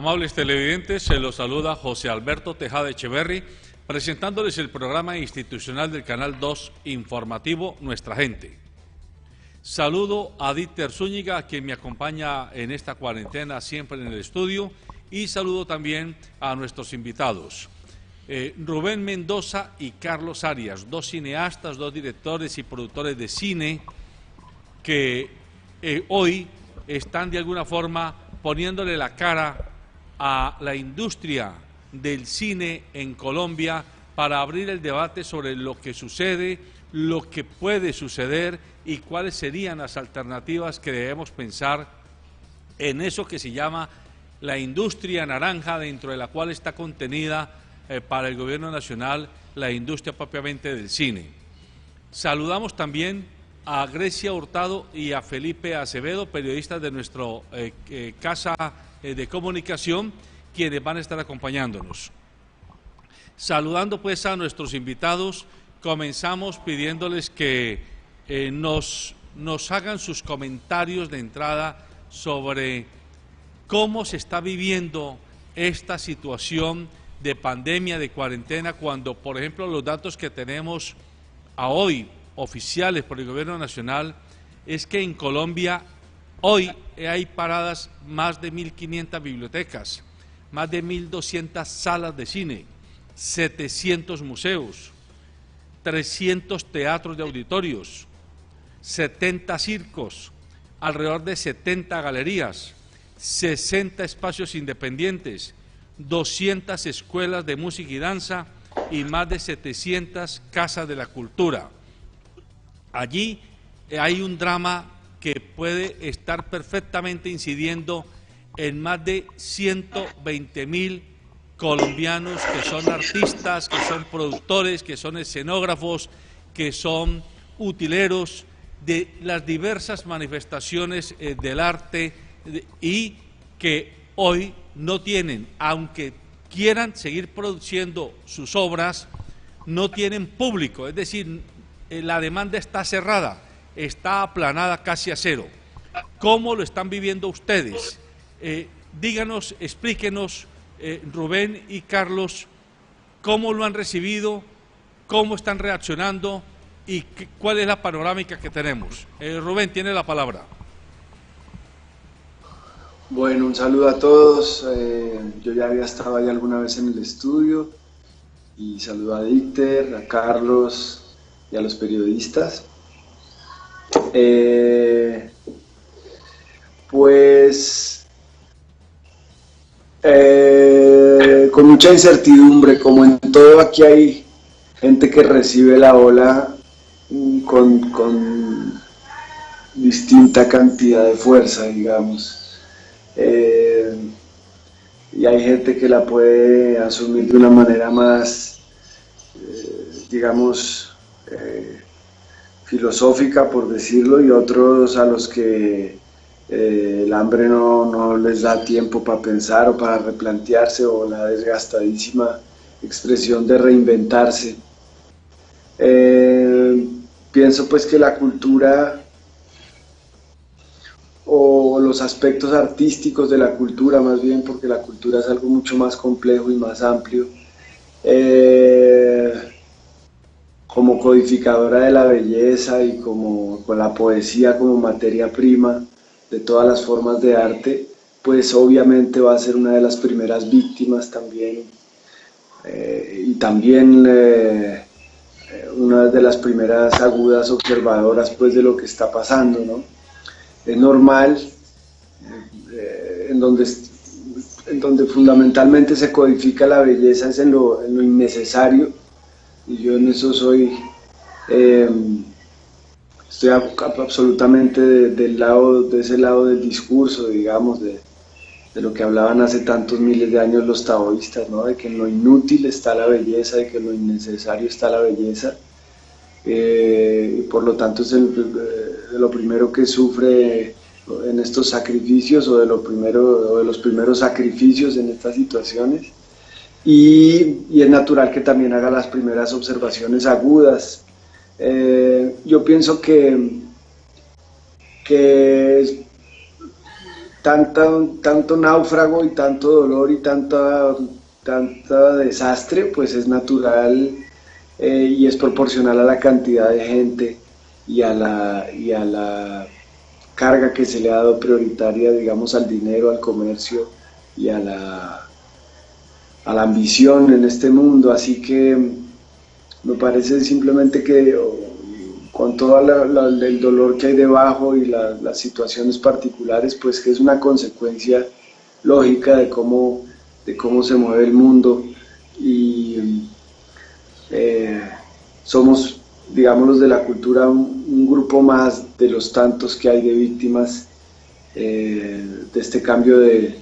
Amables televidentes, se los saluda José Alberto Tejada Echeverry, presentándoles el programa institucional del Canal 2 informativo Nuestra Gente. Saludo a Dieter Zúñiga, quien me acompaña en esta cuarentena siempre en el estudio, y saludo también a nuestros invitados, Rubén Mendoza y Carlos Arias, dos cineastas, dos directores y productores de cine que hoy están de alguna forma poniéndole la cara a la industria del cine en Colombia para abrir el debate sobre lo que sucede, lo que puede suceder y cuáles serían las alternativas que debemos pensar en eso que se llama la industria naranja, dentro de la cual está contenida para el gobierno nacional la industria propiamente del cine. Saludamos también a Grecia Hurtado y a Felipe Acevedo, periodistas de nuestra casa de comunicación, quienes van a estar acompañándonos. Saludando pues a nuestros invitados, comenzamos pidiéndoles que nos hagan sus comentarios de entrada sobre cómo se está viviendo esta situación de pandemia, de cuarentena, cuando, por ejemplo, los datos que tenemos a hoy, oficiales por el Gobierno Nacional, es que en Colombia hoy hay paradas más de 1.500 bibliotecas, más de 1.200 salas de cine, 700 museos, 300 teatros de auditorios, 70 circos, alrededor de 70 galerías, 60 espacios independientes, 200 escuelas de música y danza y más de 700 casas de la cultura. Allí hay un drama que puede estar perfectamente incidiendo en más de 120.000 colombianos que son artistas, que son productores, que son escenógrafos, que son utileros de las diversas manifestaciones del arte y que hoy no tienen, aunque quieran seguir produciendo sus obras, no tienen público, es decir, la demanda está cerrada, está aplanada casi a cero. ¿Cómo lo están viviendo ustedes? Díganos, explíquenos, Rubén y Carlos, cómo lo han recibido, cómo están reaccionando y cuál es la panorámica que tenemos. Rubén, tiene la palabra. Bueno, un saludo a todos. Yo ya había estado ahí alguna vez en el estudio y saludo a Dieter, a Carlos y a los periodistas. Con mucha incertidumbre, como en todo, aquí hay gente que recibe la ola con distinta cantidad de fuerza, digamos. Y hay gente que la puede asumir de una manera más, digamos, filosófica, por decirlo, y otros a los que el hambre no les da tiempo para pensar o para replantearse, o la desgastadísima expresión de reinventarse. Pienso pues que la cultura o los aspectos artísticos de la cultura, más bien, porque la cultura es algo mucho más complejo y más amplio, como codificadora de la belleza y como con la poesía como materia prima de todas las formas de arte, pues obviamente va a ser una de las primeras víctimas también, y también una de las primeras agudas observadoras pues de lo que está pasando, ¿no? Es normal, en donde fundamentalmente se codifica la belleza es en lo innecesario, y yo en eso estoy absolutamente de ese lado del discurso, digamos, de lo que hablaban hace tantos miles de años los taoístas, ¿no? De que en lo inútil está la belleza, de que en lo innecesario está la belleza. Y por lo tanto es lo primero que sufre en estos sacrificios, o de los primeros sacrificios en estas situaciones, y es natural que también haga las primeras observaciones agudas. Yo pienso que tanto náufrago y tanto dolor y tanta desastre, pues es natural y es proporcional a la cantidad de gente y a la carga que se le ha dado prioritaria, digamos, al dinero, al comercio y a la ambición en este mundo. Así que me parece simplemente que con todo el dolor que hay debajo y las situaciones particulares, pues que es una consecuencia lógica de cómo se mueve el mundo y somos, digamos, los de la cultura, un grupo más de los tantos que hay de víctimas de este cambio de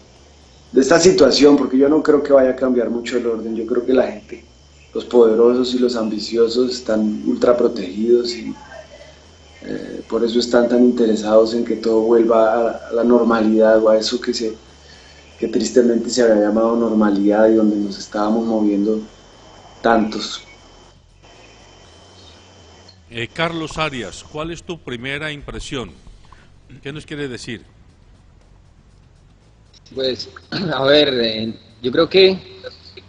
esta situación, porque yo no creo que vaya a cambiar mucho el orden. Yo creo que la gente, los poderosos y los ambiciosos, están ultra protegidos y por eso están tan interesados en que todo vuelva a la normalidad o a eso que tristemente se había llamado normalidad y donde nos estábamos moviendo tantos. Carlos Arias, ¿cuál es tu primera impresión? ¿Qué nos quiere decir? Pues, a ver, yo creo que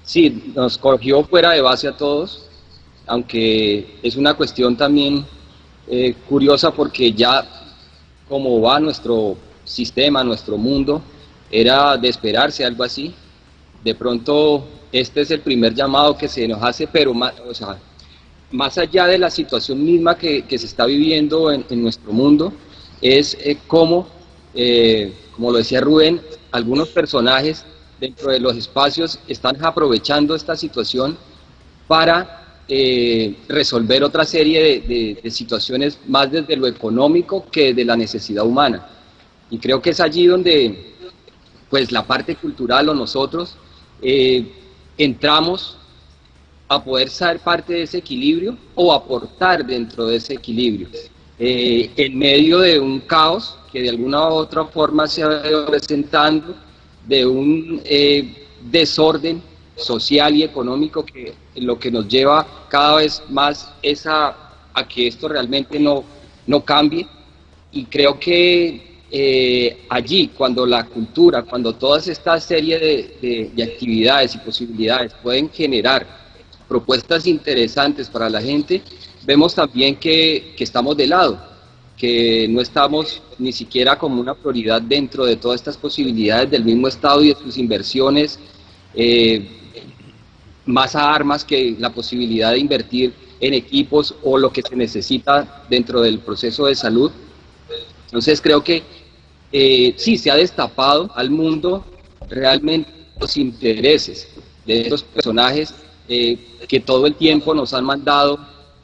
sí, nos cogió fuera de base a todos, aunque es una cuestión también curiosa porque ya como va nuestro sistema, nuestro mundo, era de esperarse algo así. De pronto, este es el primer llamado que se nos hace, pero más, o sea, más allá de la situación misma que se está viviendo en nuestro mundo, es cómo, como lo decía Rubén, algunos personajes dentro de los espacios están aprovechando esta situación para resolver otra serie de situaciones más desde lo económico que de la necesidad humana. Y creo que es allí donde pues la parte cultural o nosotros entramos a poder ser parte de ese equilibrio o aportar dentro de ese equilibrio. En medio de un caos que de alguna u otra forma se ha ido presentando, de un desorden social y económico que lo que nos lleva cada vez más es a que esto realmente no cambie. Y creo que allí, cuando la cultura, cuando todas esta serie de actividades y posibilidades pueden generar propuestas interesantes para la gente, vemos también que estamos de lado, que no estamos ni siquiera como una prioridad dentro de todas estas posibilidades del mismo Estado y de sus inversiones, más a armas que la posibilidad de invertir en equipos o lo que se necesita dentro del proceso de salud. Entonces creo que sí se ha destapado al mundo realmente los intereses de estos personajes que todo el tiempo nos han mandado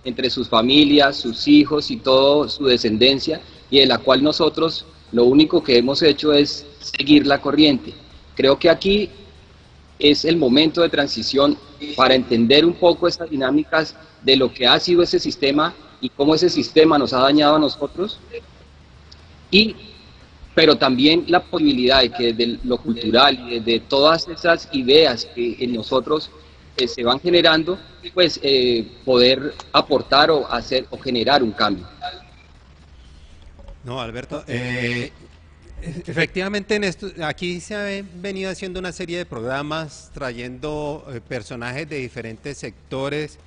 entre sus familias, sus hijos y toda su descendencia, y de la cual nosotros lo único que hemos hecho es seguir la corriente. Creo que aquí es el momento de transición para entender un poco estas dinámicas de lo que ha sido ese sistema y cómo ese sistema nos ha dañado a nosotros, pero también la posibilidad de que desde lo cultural y desde todas esas ideas que en nosotros se van generando, pues poder aportar o hacer o generar un cambio. No, Alberto, efectivamente aquí se ha venido haciendo una serie de programas trayendo personajes de diferentes sectores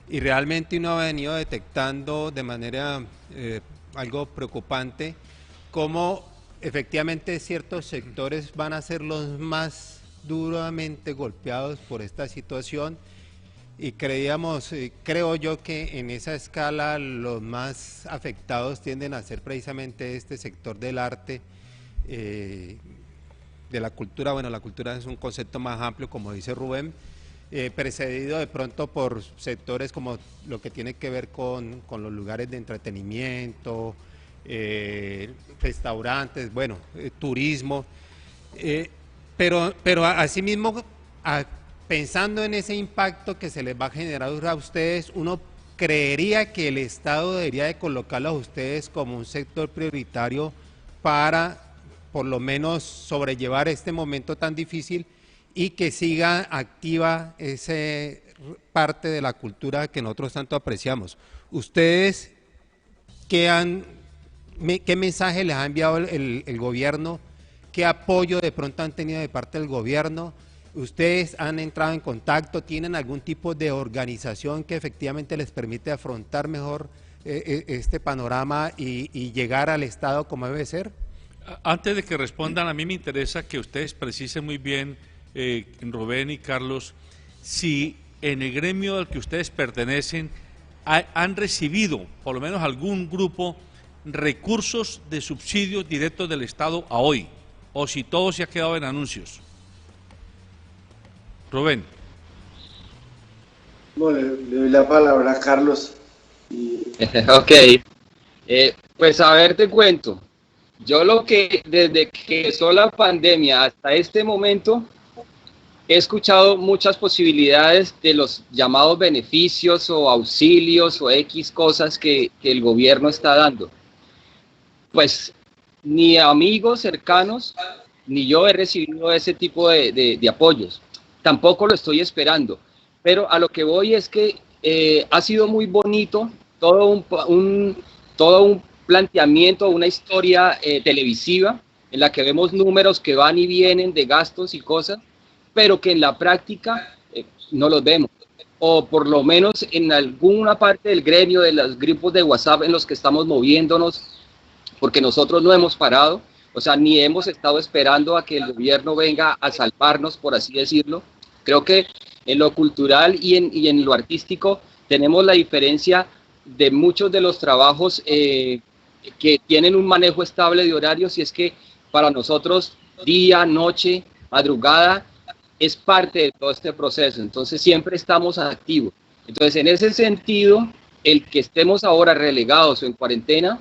y realmente uno ha venido detectando de manera algo preocupante cómo efectivamente ciertos sectores van a ser los más duramente golpeados por esta situación y creo yo que en esa escala los más afectados tienden a ser precisamente este sector del arte, de la cultura. Bueno, la cultura es un concepto más amplio, como dice Rubén, precedido de pronto por sectores como lo que tiene que ver con los lugares de entretenimiento, restaurantes, bueno, turismo, pero asimismo, pensando en ese impacto que se les va a generar a ustedes, uno creería que el Estado debería de colocarlos a ustedes como un sector prioritario para por lo menos sobrellevar este momento tan difícil y que siga activa esa parte de la cultura que nosotros tanto apreciamos. ¿Ustedes qué mensaje les ha enviado el gobierno ¿Qué apoyo de pronto han tenido de parte del gobierno? ¿Ustedes han entrado en contacto? ¿Tienen algún tipo de organización que efectivamente les permite afrontar mejor este panorama y llegar al Estado como debe ser? Antes de que respondan, a mí me interesa que ustedes precisen muy bien, Rubén y Carlos, si en el gremio al que ustedes pertenecen han recibido, por lo menos algún grupo, recursos de subsidios directos del Estado a hoy, o si todo se ha quedado en anuncios. Rubén. Bueno, le doy la palabra a Carlos. Ok, pues a ver, te cuento. Yo desde que empezó la pandemia hasta este momento, he escuchado muchas posibilidades de los llamados beneficios o auxilios o X cosas que el gobierno está dando. Pues ni amigos cercanos, ni yo he recibido ese tipo de apoyos. Tampoco lo estoy esperando. Pero a lo que voy es que ha sido muy bonito todo un planteamiento, una historia televisiva en la que vemos números que van y vienen de gastos y cosas, pero que en la práctica no los vemos. O por lo menos en alguna parte del gremio, de los grupos de WhatsApp en los que estamos moviéndonos, porque nosotros no hemos parado, o sea, ni hemos estado esperando a que el gobierno venga a salvarnos, por así decirlo. Creo que en lo cultural y en lo artístico tenemos la diferencia de muchos de los trabajos que tienen un manejo estable de horarios, y es que para nosotros día, noche, madrugada es parte de todo este proceso, entonces siempre estamos activos. Entonces, en ese sentido, el que estemos ahora relegados o en cuarentena,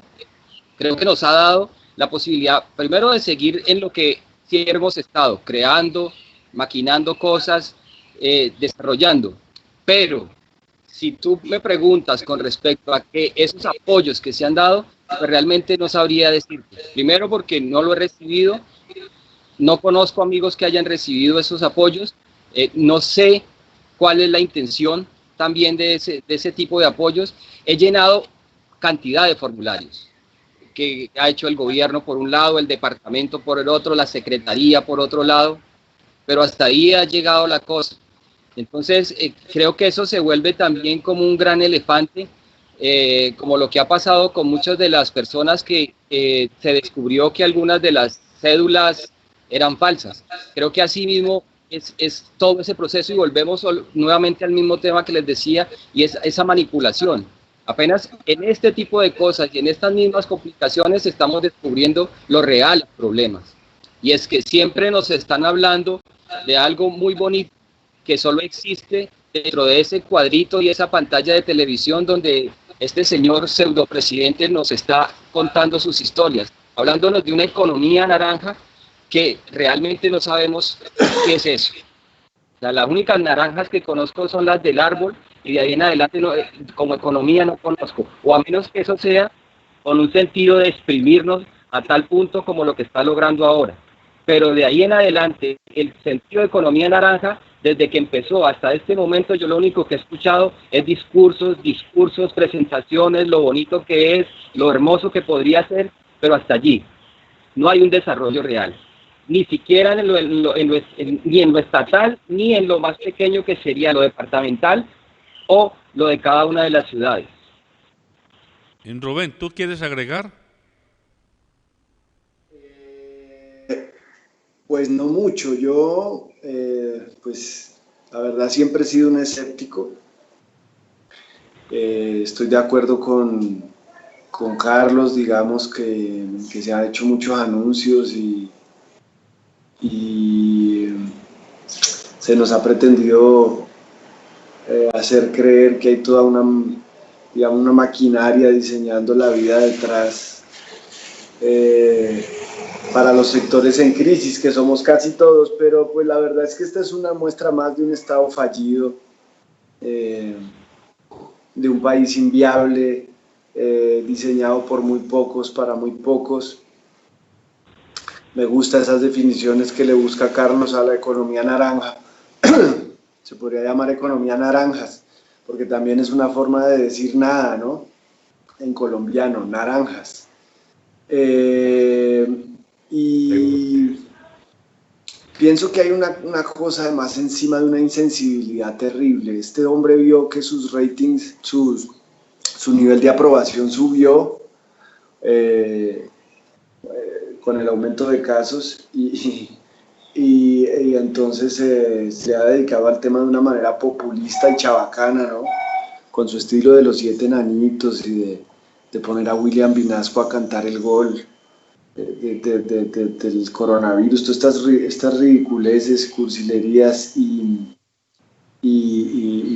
creo que nos ha dado la posibilidad, primero, de seguir en lo que siempre hemos estado, creando, maquinando cosas, desarrollando. Pero si tú me preguntas con respecto a que esos apoyos que se han dado, pues realmente no sabría decirte. Primero, porque no lo he recibido, no conozco amigos que hayan recibido esos apoyos, no sé cuál es la intención también de ese tipo de apoyos. He llenado cantidad de formularios que ha hecho el gobierno por un lado, el departamento por el otro, la secretaría por otro lado, pero hasta ahí ha llegado la cosa. Entonces, creo que eso se vuelve también como un gran elefante, como lo que ha pasado con muchas de las personas que se descubrió que algunas de las cédulas eran falsas. Creo que así mismo es todo ese proceso, y volvemos nuevamente al mismo tema que les decía, y es esa manipulación. Apenas en este tipo de cosas y en estas mismas complicaciones estamos descubriendo los reales problemas. Y es que siempre nos están hablando de algo muy bonito que solo existe dentro de ese cuadrito y esa pantalla de televisión donde este señor pseudopresidente nos está contando sus historias, hablándonos de una economía naranja que realmente no sabemos qué es eso. O sea, las únicas naranjas que conozco son las del árbol, y de ahí en adelante como economía no conozco, o a menos que eso sea con un sentido de exprimirnos a tal punto como lo que está logrando ahora. Pero de ahí en adelante, el sentido de economía naranja, desde que empezó hasta este momento, yo lo único que he escuchado es discursos, presentaciones, lo bonito que es, lo hermoso que podría ser, pero hasta allí. No hay un desarrollo real, ni siquiera ni en lo estatal, ni en lo más pequeño que sería lo departamental o lo de cada una de las ciudades. Rubén, ¿tú quieres agregar? Pues no mucho. Yo, pues la verdad siempre he sido un escéptico. Estoy de acuerdo con Carlos, digamos que se han hecho muchos anuncios y se nos ha pretendido hacer creer que hay toda digamos, una maquinaria diseñando la vida detrás para los sectores en crisis, que somos casi todos, pero pues la verdad es que esta es una muestra más de un Estado fallido, de un país inviable, diseñado por muy pocos, para muy pocos. Me gustan esas definiciones que le busca Carlos a la economía naranja. Se podría llamar economía naranjas, porque también es una forma de decir nada, ¿no? En colombiano, naranjas. Y pienso que hay una cosa además encima de una insensibilidad terrible. Este hombre vio que sus ratings, su nivel de aprobación subió con el aumento de casos y entonces se ha dedicado al tema de una manera populista y chabacana, ¿no? Con su estilo de los 7 enanitos y de poner a William Vinasco a cantar el gol del coronavirus, todas estas ridiculeces, cursilerías y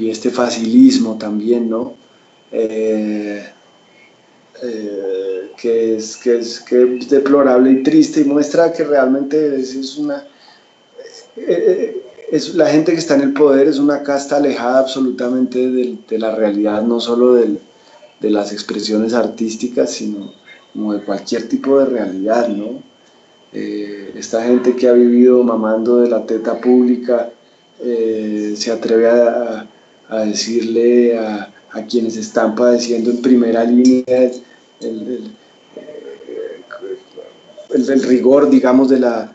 este facilismo también, ¿no? Que es deplorable y triste y muestra que realmente la gente que está en el poder es una casta alejada absolutamente de la realidad, no solo de las expresiones artísticas, sino como de cualquier tipo de realidad, ¿no? Esta gente que ha vivido mamando de la teta pública se atreve a decirle a quienes están padeciendo en primera línea el rigor, digamos, de la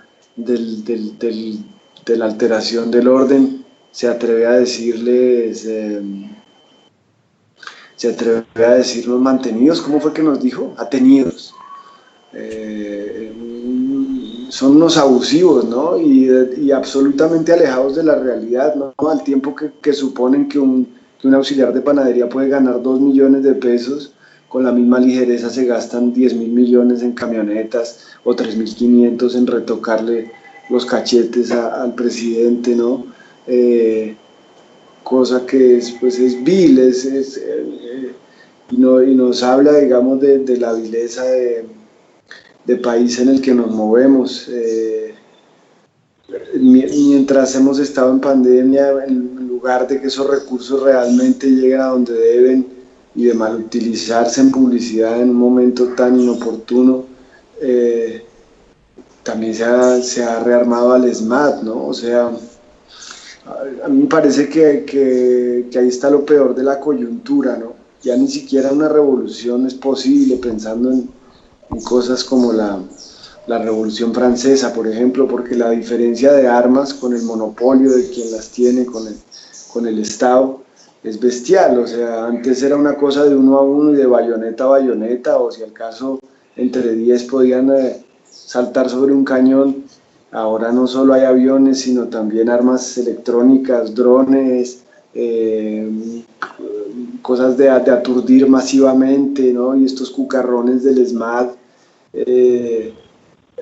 alteración del orden, se atreve a decirles, mantenidos, ¿cómo fue que nos dijo? Atenidos. Son unos abusivos, ¿no? Y absolutamente alejados de la realidad, ¿no? Al tiempo que suponen que un auxiliar de panadería puede ganar 2 millones de pesos, con la misma ligereza se gastan 10.000 millones en camionetas o 3.500 en retocarle los cachetes al presidente, ¿no? Cosa que es vil, y nos habla, digamos, de la vileza de país en el que nos movemos. Mientras hemos estado en pandemia, en lugar de que esos recursos realmente lleguen a donde deben y de malutilizarse en publicidad en un momento tan inoportuno, también se ha rearmado al ESMAD, ¿no? O sea, a mí me parece que ahí está lo peor de la coyuntura, ¿no? Ya ni siquiera una revolución es posible, pensando en cosas como la Revolución Francesa, por ejemplo, porque la diferencia de armas con el monopolio de quien las tiene, con el Estado, es bestial. O sea, antes era una cosa de 1 a 1 y de bayoneta a bayoneta, o si al caso entre 10 podían saltar sobre un cañón. Ahora no solo hay aviones, sino también armas electrónicas, drones, cosas de aturdir masivamente, ¿no? Y estos cucarrones del ESMAD,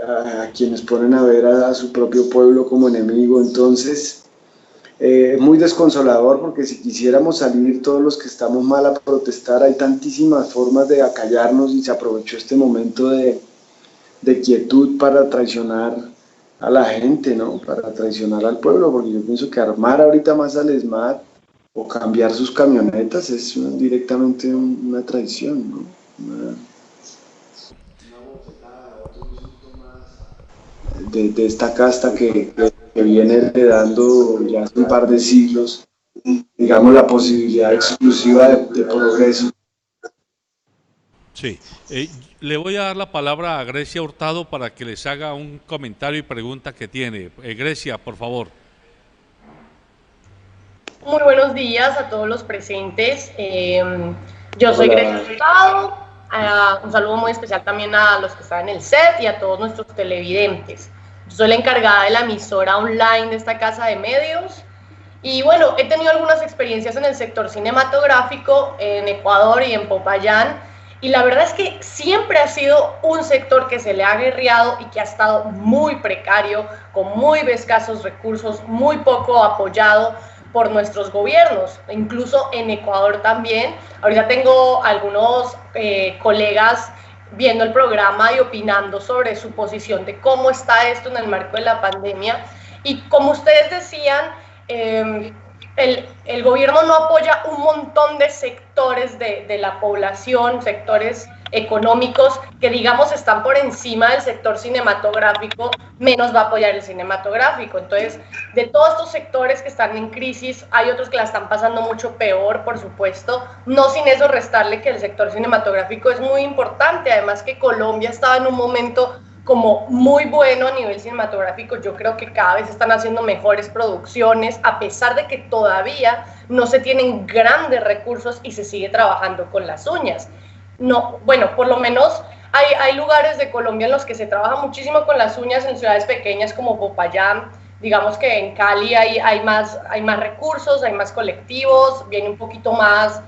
a quienes ponen a ver a su propio pueblo como enemigo. Entonces, muy desconsolador, porque si quisiéramos salir todos los que estamos mal a protestar, hay tantísimas formas de acallarnos, y se aprovechó este momento de quietud para traicionar a la gente, ¿no? Para traicionar al pueblo, porque yo pienso que armar ahorita más al ESMAD o cambiar sus camionetas es directamente una traición, ¿no? De esta casta que viene heredando ya hace un par de siglos, digamos, la posibilidad exclusiva de progreso. Sí, le voy a dar la palabra a Grecia Hurtado para que les haga un comentario y pregunta que tiene. Grecia, por favor. Muy buenos días a todos los presentes. Yo soy Grecia Hurtado. Un saludo muy especial también a los que están en el set y a todos nuestros televidentes. Yo soy la encargada de la emisora online de esta casa de medios. Y bueno, he tenido algunas experiencias en el sector cinematográfico en Ecuador y en Popayán. Y la verdad es que siempre ha sido un sector que se le ha guerreado y que ha estado muy precario, con muy escasos recursos, muy poco apoyado por nuestros gobiernos, incluso en Ecuador también. Ahorita tengo algunos colegas viendo el programa y opinando sobre su posición de cómo está esto en el marco de la pandemia. Y como ustedes decían, el gobierno no apoya un montón de sectores de la población, sectores económicos que, digamos, están por encima del sector cinematográfico, menos va a apoyar el cinematográfico. Entonces, de todos estos sectores que están en crisis, hay otros que la están pasando mucho peor, por supuesto, no sin eso restarle que el sector cinematográfico es muy importante, además que Colombia estaba en un momento como muy bueno a nivel cinematográfico. Yo creo que cada vez están haciendo mejores producciones, a pesar de que todavía no se tienen grandes recursos y se sigue trabajando con las uñas. No, bueno, por lo menos hay lugares de Colombia en los que se trabaja muchísimo con las uñas, en ciudades pequeñas como Popayán. Digamos que en Cali hay más recursos, hay más colectivos, viene un poquito más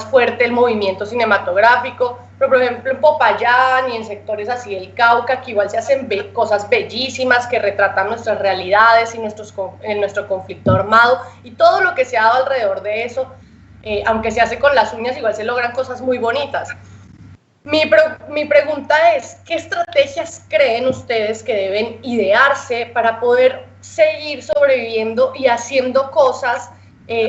fuerte el movimiento cinematográfico, pero por ejemplo en Popayán y en sectores así del Cauca, que igual se hacen cosas bellísimas que retratan nuestras realidades y nuestro conflicto armado, y todo lo que se ha dado alrededor de eso, aunque se hace con las uñas, igual se logran cosas muy bonitas. Mi pregunta es, ¿qué estrategias creen ustedes que deben idearse para poder seguir sobreviviendo y haciendo cosas,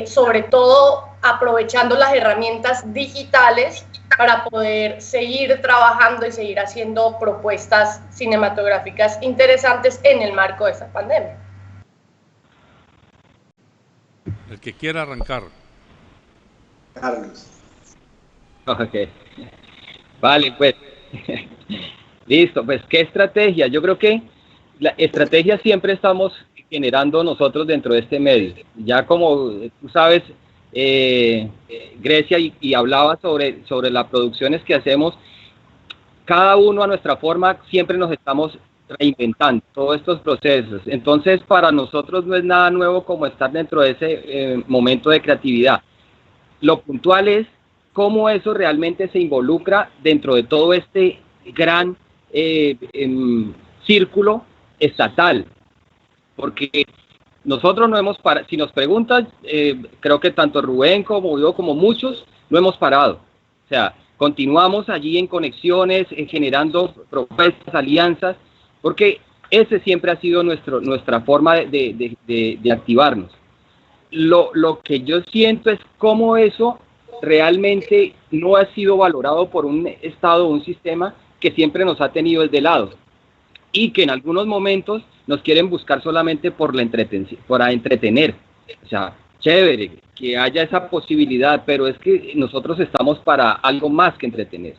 sobre todo aprovechando las herramientas digitales para poder seguir trabajando y seguir haciendo propuestas cinematográficas interesantes en el marco de esta pandemia? El que quiera arrancar. Carlos. Ok. Vale, pues, listo, pues, ¿qué estrategia? Yo creo que la estrategia siempre estamos generando nosotros dentro de este medio. Ya como tú sabes, Grecia, y hablaba sobre las producciones que hacemos, cada uno a nuestra forma siempre nos estamos reinventando todos estos procesos. Entonces, para nosotros no es nada nuevo como estar dentro de ese momento de creatividad. Lo puntual es cómo eso realmente se involucra dentro de todo este gran círculo estatal, porque nosotros no hemos parado. Si nos preguntas, creo que tanto Rubén como yo, como muchos, no hemos parado. O sea, continuamos allí en conexiones, generando propuestas, alianzas, porque ese siempre ha sido nuestra forma de activarnos. Lo que yo siento es cómo eso realmente no ha sido valorado por un Estado o un sistema que siempre nos ha tenido desde lado, y que en algunos momentos nos quieren buscar solamente para entretener. O sea, chévere que haya esa posibilidad, pero es que nosotros estamos para algo más que entretener,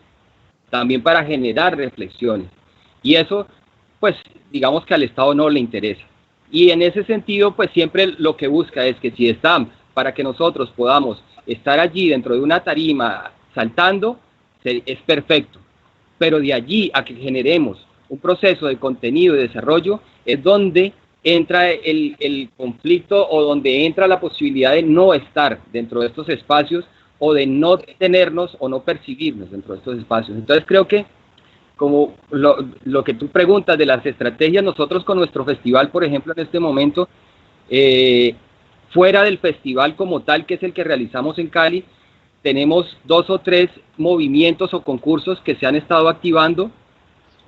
también para generar reflexiones, y eso, pues, digamos que al Estado no le interesa. Y en ese sentido, pues siempre lo que busca es que si están para que nosotros podamos estar allí dentro de una tarima saltando, es perfecto. Pero de allí a que generemos un proceso de contenido y desarrollo es donde entra el conflicto, o donde entra la posibilidad de no estar dentro de estos espacios, o de no tenernos o no percibirnos dentro de estos espacios. Entonces creo que, como lo que tú preguntas de las estrategias, nosotros con nuestro festival, por ejemplo, en este momento, fuera del festival como tal, que es el que realizamos en Cali, tenemos 2 o 3 movimientos o concursos que se han estado activando,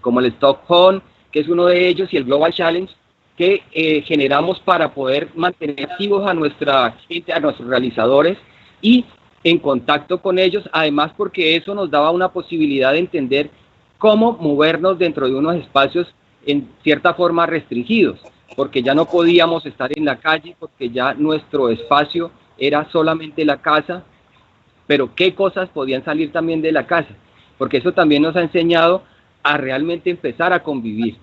como el Stockholm, que es uno de ellos, y el Global Challenge, que generamos para poder mantener activos a nuestra gente, a nuestros realizadores, y en contacto con ellos, además porque eso nos daba una posibilidad de entender cómo movernos dentro de unos espacios en cierta forma restringidos, porque ya no podíamos estar en la calle, porque ya nuestro espacio era solamente la casa, pero qué cosas podían salir también de la casa, porque eso también nos ha enseñado a realmente empezar a convivir,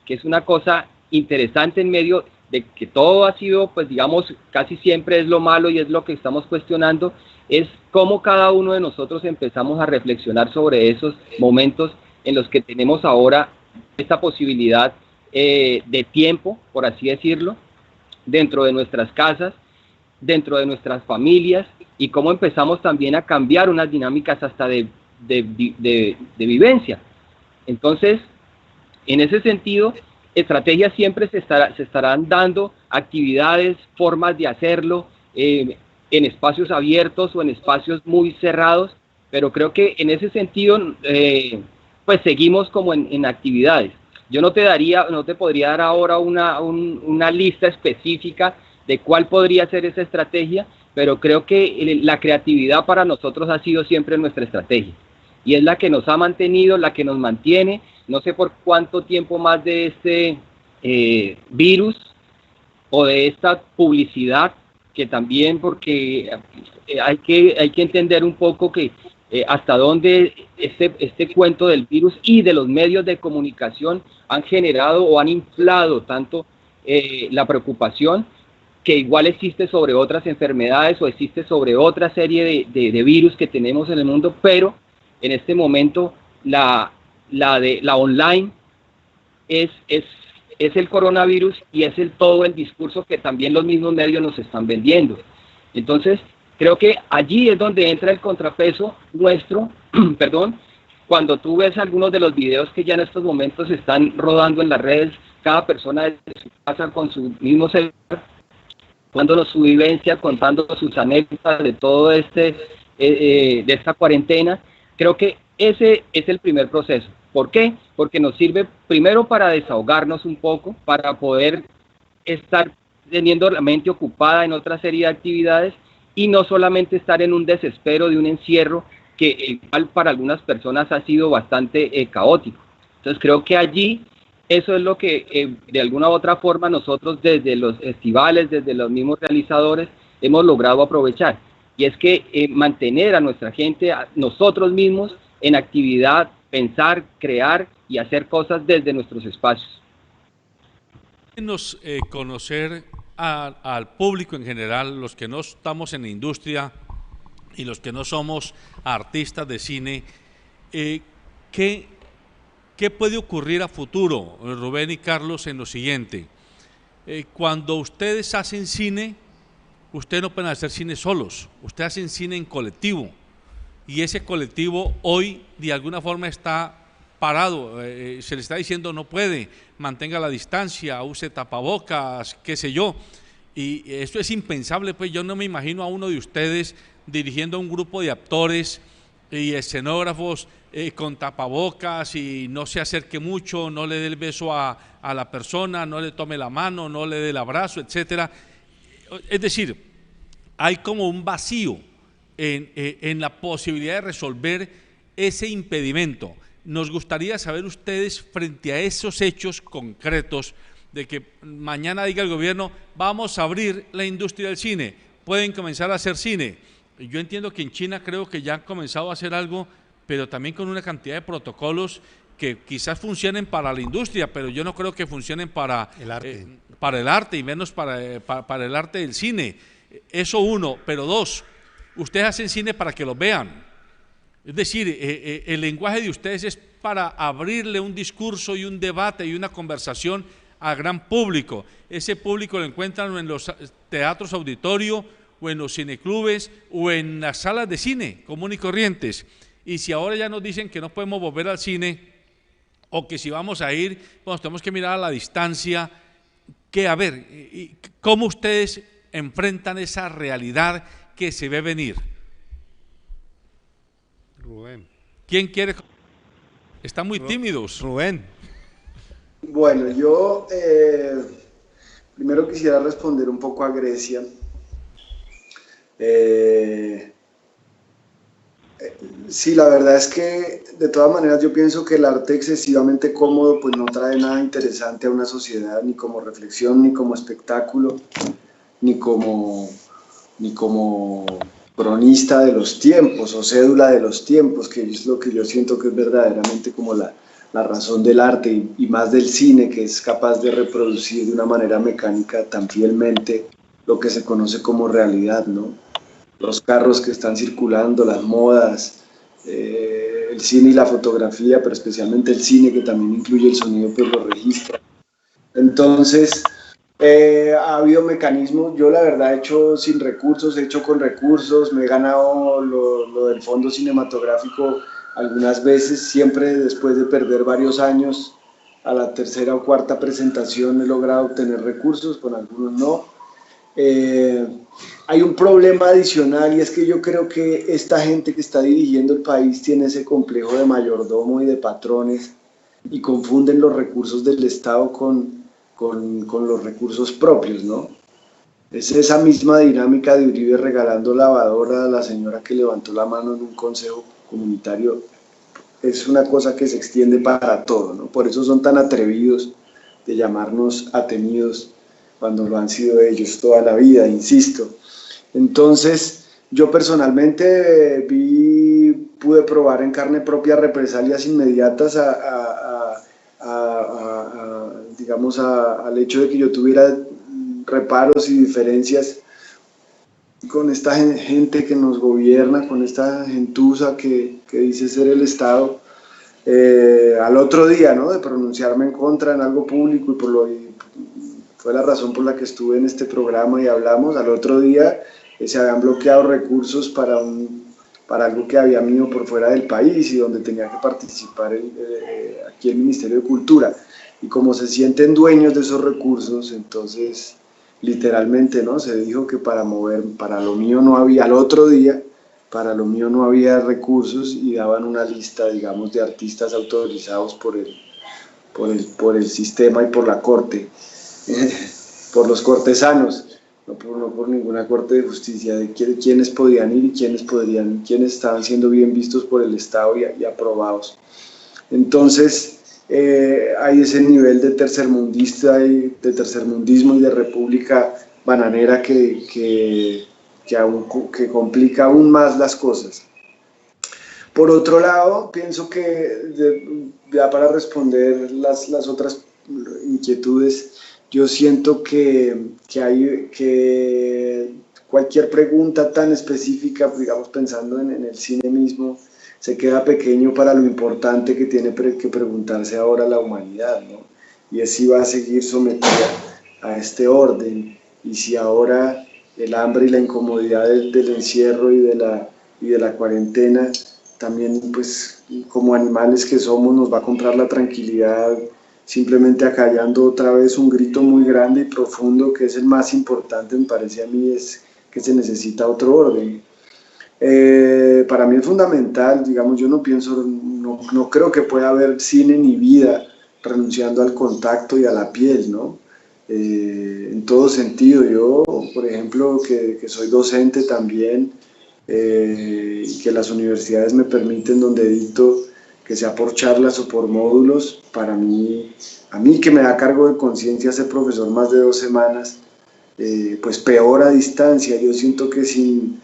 que es una cosa interesante en medio de que todo ha sido, pues digamos, casi siempre es lo malo y es lo que estamos cuestionando, es cómo cada uno de nosotros empezamos a reflexionar sobre esos momentos en los que tenemos ahora esta posibilidad de tiempo, por así decirlo, dentro de nuestras casas, dentro de nuestras familias, y cómo empezamos también a cambiar unas dinámicas hasta de vivencia. Entonces, en ese sentido, estrategias siempre se estarán dando, actividades, formas de hacerlo, en espacios abiertos o en espacios muy cerrados, pero creo que en ese sentido, pues seguimos como en actividades. Yo no te podría dar ahora una lista específica de cuál podría ser esa estrategia, pero creo que la creatividad para nosotros ha sido siempre nuestra estrategia, y es la que nos ha mantenido, la que nos mantiene, no sé por cuánto tiempo más de este virus o de esta publicidad, que también, porque hay que entender un poco que hasta dónde este cuento del virus y de los medios de comunicación han generado o han inflado tanto la preocupación que igual existe sobre otras enfermedades o existe sobre otra serie de virus que tenemos en el mundo, pero en este momento la online es el coronavirus y es todo el discurso que también los mismos medios nos están vendiendo. Entonces, creo que allí es donde entra el contrapeso nuestro, perdón, cuando tú ves algunos de los videos que ya en estos momentos están rodando en las redes, cada persona desde su casa con su mismo celular, contándonos su vivencia, contando sus anécdotas de todo de esta cuarentena. Creo que ese es el primer proceso. ¿Por qué? Porque nos sirve primero para desahogarnos un poco, para poder estar teniendo la mente ocupada en otra serie de actividades y no solamente estar en un desespero de un encierro que igual para algunas personas ha sido bastante caótico. Entonces creo que allí eso es lo que de alguna u otra forma nosotros desde los festivales, desde los mismos realizadores hemos logrado aprovechar, y es que mantener a nuestra gente, a nosotros mismos en actividad, pensar, crear y hacer cosas desde nuestros espacios. Conocer al público en general, los que no estamos en la industria y los que no somos artistas de cine, ¿qué puede ocurrir a futuro, Rubén y Carlos, en lo siguiente? Cuando ustedes hacen cine, ustedes no pueden hacer cine solos, ustedes hacen cine en colectivo, y ese colectivo hoy de alguna forma está parado, se le está diciendo no puede, mantenga la distancia, use tapabocas, qué sé yo, y esto es impensable, pues yo no me imagino a uno de ustedes dirigiendo a un grupo de actores y escenógrafos con tapabocas y no se acerque mucho, no le dé el beso a la persona, no le tome la mano, no le dé el abrazo, etcétera. Es decir, hay como un vacío en la posibilidad de resolver ese impedimento. Nos gustaría saber ustedes, frente a esos hechos concretos, de que mañana diga el gobierno, vamos a abrir la industria del cine, pueden comenzar a hacer cine. Yo entiendo que en China creo que ya han comenzado a hacer algo, pero también con una cantidad de protocolos que quizás funcionen para la industria, pero yo no creo que funcionen para el arte y menos para el arte del cine. Eso uno, pero dos, ustedes hacen cine para que los vean. Es decir, el lenguaje de ustedes es para abrirle un discurso y un debate y una conversación al gran público. Ese público lo encuentran en los teatros auditorio o en los cineclubes o en las salas de cine común y corrientes. Y si ahora ya nos dicen que no podemos volver al cine o que si vamos a ir, pues tenemos que mirar a la distancia, a ver, ¿cómo ustedes enfrentan esa realidad que se ve venir? Rubén. ¿Quién quiere? Están muy tímidos. Rubén. Bueno, yo primero quisiera responder un poco a Grecia. Sí, la verdad es que de todas maneras yo pienso que el arte excesivamente cómodo pues no trae nada interesante a una sociedad, ni como reflexión, ni como espectáculo, ni como cronista de los tiempos o cédula de los tiempos, que es lo que yo siento que es verdaderamente como la razón del arte y más del cine, que es capaz de reproducir de una manera mecánica tan fielmente lo que se conoce como realidad, ¿no? Los carros que están circulando, las modas, el cine y la fotografía, pero especialmente el cine, que también incluye el sonido, pues lo registra. Entonces, ha habido mecanismos, yo la verdad he hecho sin recursos, he hecho con recursos, me he ganado lo del fondo cinematográfico algunas veces, siempre después de perder varios años, a la tercera o cuarta presentación he logrado obtener recursos, con algunos no. Hay un problema adicional y es que yo creo que esta gente que está dirigiendo el país tiene ese complejo de mayordomo y de patrones y confunden los recursos del Estado con los recursos propios, ¿no? Es esa misma dinámica de Uribe regalando lavadora a la señora que levantó la mano en un consejo comunitario. Es una cosa que se extiende para todo, ¿no? Por eso son tan atrevidos de llamarnos atenidos cuando lo han sido ellos toda la vida, insisto. Entonces, yo personalmente vi pude probar en carne propia represalias inmediatas digamos, al hecho de que yo tuviera reparos y diferencias con esta gente que nos gobierna, con esta gentuza que dice ser el Estado, al otro día, ¿no?, de pronunciarme en contra en algo público, y fue la razón por la que estuve en este programa y hablamos. Al otro día se habían bloqueado recursos para algo que había mío por fuera del país y donde tenía que participar aquí el Ministerio de Cultura. Y como se sienten dueños de esos recursos, entonces literalmente, ¿no?, se dijo que para lo mío no había, al otro día, para lo mío no había recursos, y daban una lista, digamos, de artistas autorizados por el sistema y por la corte, por los cortesanos, no por ninguna corte de justicia, de quiénes podían ir y quiénes estaban siendo bien vistos por el Estado y aprobados. Entonces, hay ese nivel de tercermundismo y de república bananera que complica aún más las cosas. Por otro lado, pienso que, ya para responder las otras inquietudes, yo siento que cualquier pregunta tan específica, digamos, pensando en el cine mismo, se queda pequeño para lo importante que tiene que preguntarse ahora la humanidad, ¿no? Y es si va a seguir sometida a este orden, y si ahora el hambre y la incomodidad del encierro y de la cuarentena también, pues, como animales que somos, nos va a comprar la tranquilidad simplemente acallando otra vez un grito muy grande y profundo, que es el más importante, me parece a mí, es que se necesita otro orden. Para mí es fundamental, digamos, yo no creo que pueda haber cine ni vida renunciando al contacto y a la piel, ¿no? En todo sentido. Yo, por ejemplo, que soy docente también, y que las universidades me permiten, donde dicto, que sea por charlas o por módulos, a mí que me da cargo de conciencia ser profesor más de 2 semanas, pues peor a distancia. Yo siento que sin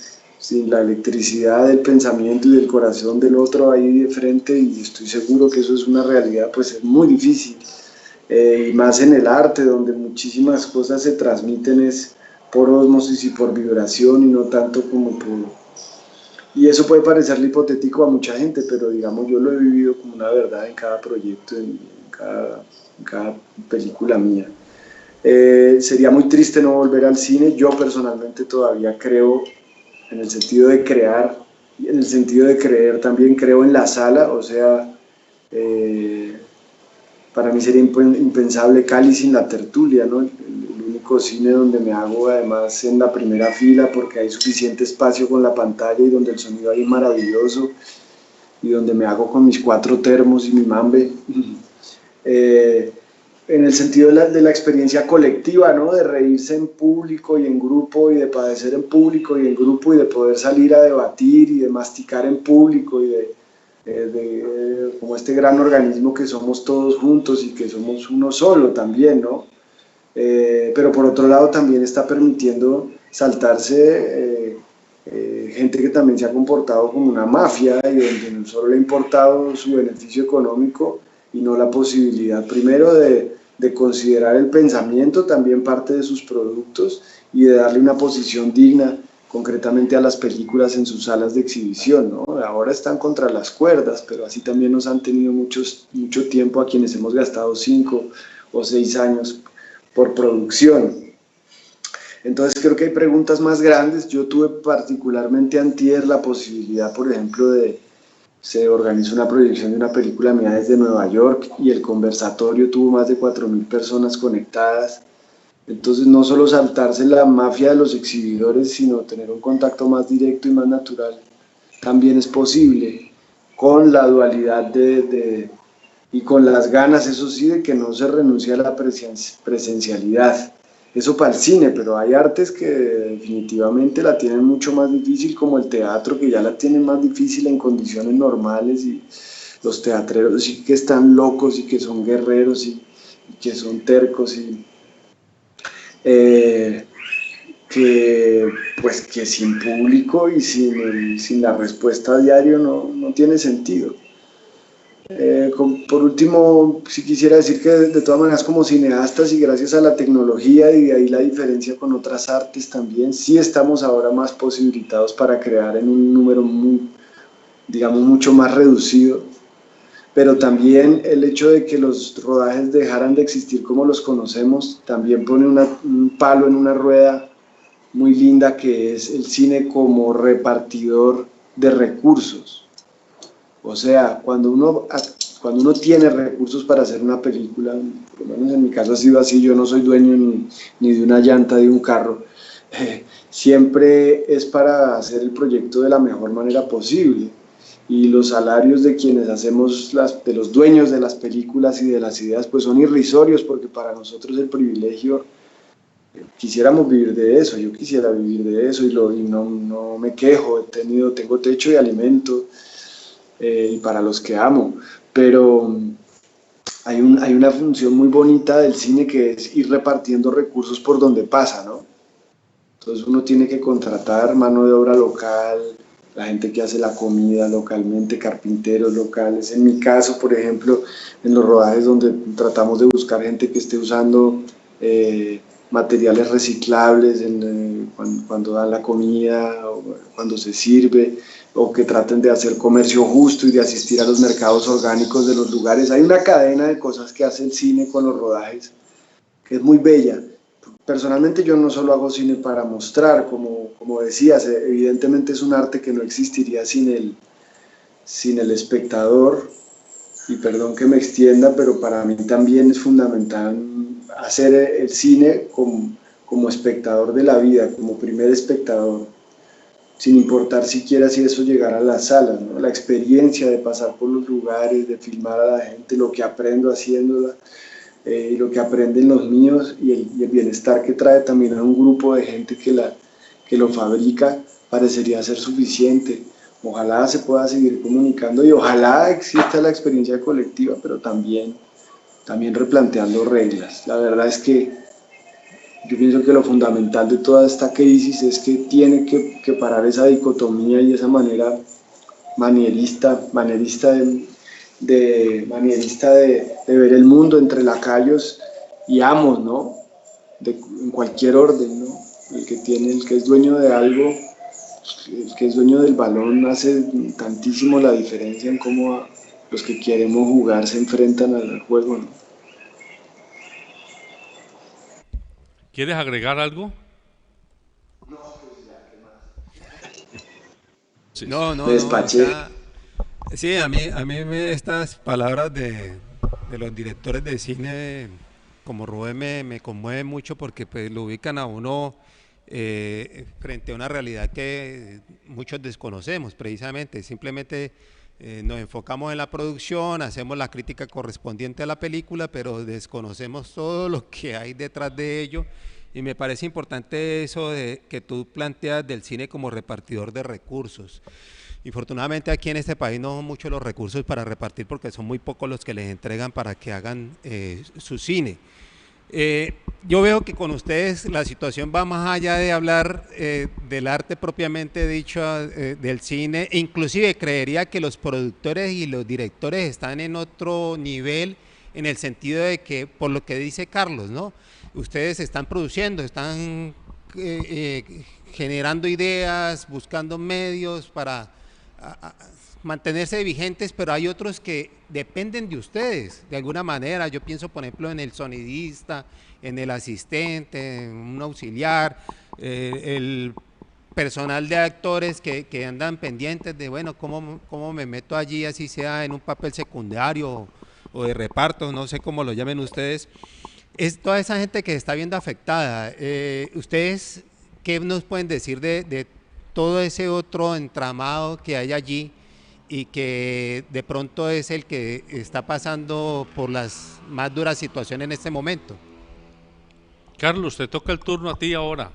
la electricidad del pensamiento y del corazón del otro ahí de frente, y estoy seguro que eso es una realidad, pues es muy difícil. Y más en el arte, donde muchísimas cosas se transmiten es por ósmosis y por vibración, y no tanto como por... Y eso puede parecerle hipotético a mucha gente, pero digamos, yo lo he vivido como una verdad en cada proyecto, en cada película mía. Sería muy triste no volver al cine. Yo personalmente todavía creo, en el sentido de crear, y en el sentido de creer también creo en la sala, o sea, para mí sería impensable Cali sin la tertulia, ¿no? El único cine donde me hago además en la primera fila, porque hay suficiente espacio con la pantalla y donde el sonido ahí es maravilloso, y donde me hago con mis 4 termos y mi mambe. En el sentido de la experiencia colectiva, ¿no?, de reírse en público y en grupo, y de padecer en público y en grupo, y de poder salir a debatir y de masticar en público, y como este gran organismo que somos todos juntos y que somos uno solo también, ¿no? Pero por otro lado también está permitiendo saltarse gente que también se ha comportado como una mafia, y donde no solo le ha importado su beneficio económico y no la posibilidad primero de considerar el pensamiento también parte de sus productos, y de darle una posición digna concretamente a las películas en sus salas de exhibición, ¿no? Ahora están contra las cuerdas, pero así también nos han tenido mucho tiempo a quienes hemos gastado 5 o 6 años por producción. Entonces creo que hay preguntas más grandes. Yo tuve particularmente antier la posibilidad, por ejemplo, se organizó una proyección de una película mía desde Nueva York, y el conversatorio tuvo más de 4.000 personas conectadas. Entonces, no solo saltarse la mafia de los exhibidores, sino tener un contacto más directo y más natural también es posible, con la dualidad y con las ganas, eso sí, de que no se renuncie a la presencialidad. Eso para el cine, pero hay artes que definitivamente la tienen mucho más difícil, como el teatro, que ya la tienen más difícil en condiciones normales, y los teatreros sí que están locos y que son guerreros y que son tercos, y que pues que sin público y sin la respuesta a diario no tiene sentido. Por último, sí quisiera decir que de todas maneras como cineastas y gracias a la tecnología y de ahí la diferencia con otras artes también, sí estamos ahora más posibilitados para crear en un número digamos mucho más reducido, pero también el hecho de que los rodajes dejaran de existir como los conocemos también pone un palo en una rueda muy linda que es el cine como repartidor de recursos. O sea, cuando uno tiene recursos para hacer una película, por lo menos en mi caso ha sido así, yo no soy dueño ni de una llanta de un carro, siempre es para hacer el proyecto de la mejor manera posible. Y los salarios de quienes hacemos, de los dueños de las películas y de las ideas, pues son irrisorios, porque para nosotros el privilegio, quisiéramos vivir de eso, yo quisiera vivir de eso y no me quejo, tengo techo y alimento. Y para los que amo, pero hay una función muy bonita del cine que es ir repartiendo recursos por donde pasa, ¿no? Entonces uno tiene que contratar mano de obra local, la gente que hace la comida localmente, carpinteros locales. En mi caso, por ejemplo, en los rodajes donde tratamos de buscar gente que esté usando materiales reciclables cuando dan la comida o cuando se sirve, o que traten de hacer comercio justo y de asistir a los mercados orgánicos de los lugares. Hay una cadena de cosas que hace el cine con los rodajes que es muy bella. Personalmente yo no solo hago cine para mostrar, como decías, evidentemente es un arte que no existiría sin el espectador, y perdón que me extienda, pero para mí también es fundamental hacer el cine como espectador de la vida, como primer espectador, sin importar siquiera si eso llegara a las salas, ¿no? La experiencia de pasar por los lugares, de filmar a la gente, lo que aprendo haciéndola, y lo que aprenden los míos y el bienestar que trae también a un grupo de gente que lo fabrica, parecería ser suficiente. Ojalá se pueda seguir comunicando y ojalá exista la experiencia colectiva, pero también replanteando reglas. La verdad es que yo pienso que lo fundamental de toda esta crisis es que tiene que parar esa dicotomía y esa manera manierista de ver el mundo entre lacayos y amos, ¿no? En cualquier orden, ¿no? El que es dueño de algo, el que es dueño del balón hace tantísimo la diferencia en cómo los que queremos jugar se enfrentan al juego, ¿no? ¿Quieres agregar algo? No, pues ya, ¿qué más? Sí. No, Me despaché. Sí, a mí estas palabras de los directores de cine como Rubén me conmueven mucho porque pues, lo ubican a uno frente a una realidad que muchos desconocemos precisamente. Simplemente nos enfocamos en la producción, hacemos la crítica correspondiente a la película, pero desconocemos todo lo que hay detrás de ello. Y me parece importante eso de que tú planteas del cine como repartidor de recursos. Infortunadamente aquí en este país no son muchos los recursos para repartir porque son muy pocos los que les entregan para que hagan su cine. Yo veo que con ustedes la situación va más allá de hablar del arte propiamente dicho, del cine. Inclusive creería que los productores y los directores están en otro nivel en el sentido de que, por lo que dice Carlos, ¿no? Ustedes están produciendo, están generando ideas, buscando medios para mantenerse vigentes, pero hay otros que dependen de ustedes, de alguna manera. Yo pienso, por ejemplo, en el sonidista, en el asistente, en un auxiliar, el personal de actores que andan pendientes de, bueno, cómo me meto allí, así sea en un papel secundario o de reparto, no sé cómo lo llamen ustedes. Es toda esa gente que está viendo afectada. ¿Ustedes qué nos pueden decir de todo ese otro entramado que hay allí y que de pronto es el que está pasando por las más duras situaciones en este momento? Carlos, te toca el turno a ti ahora.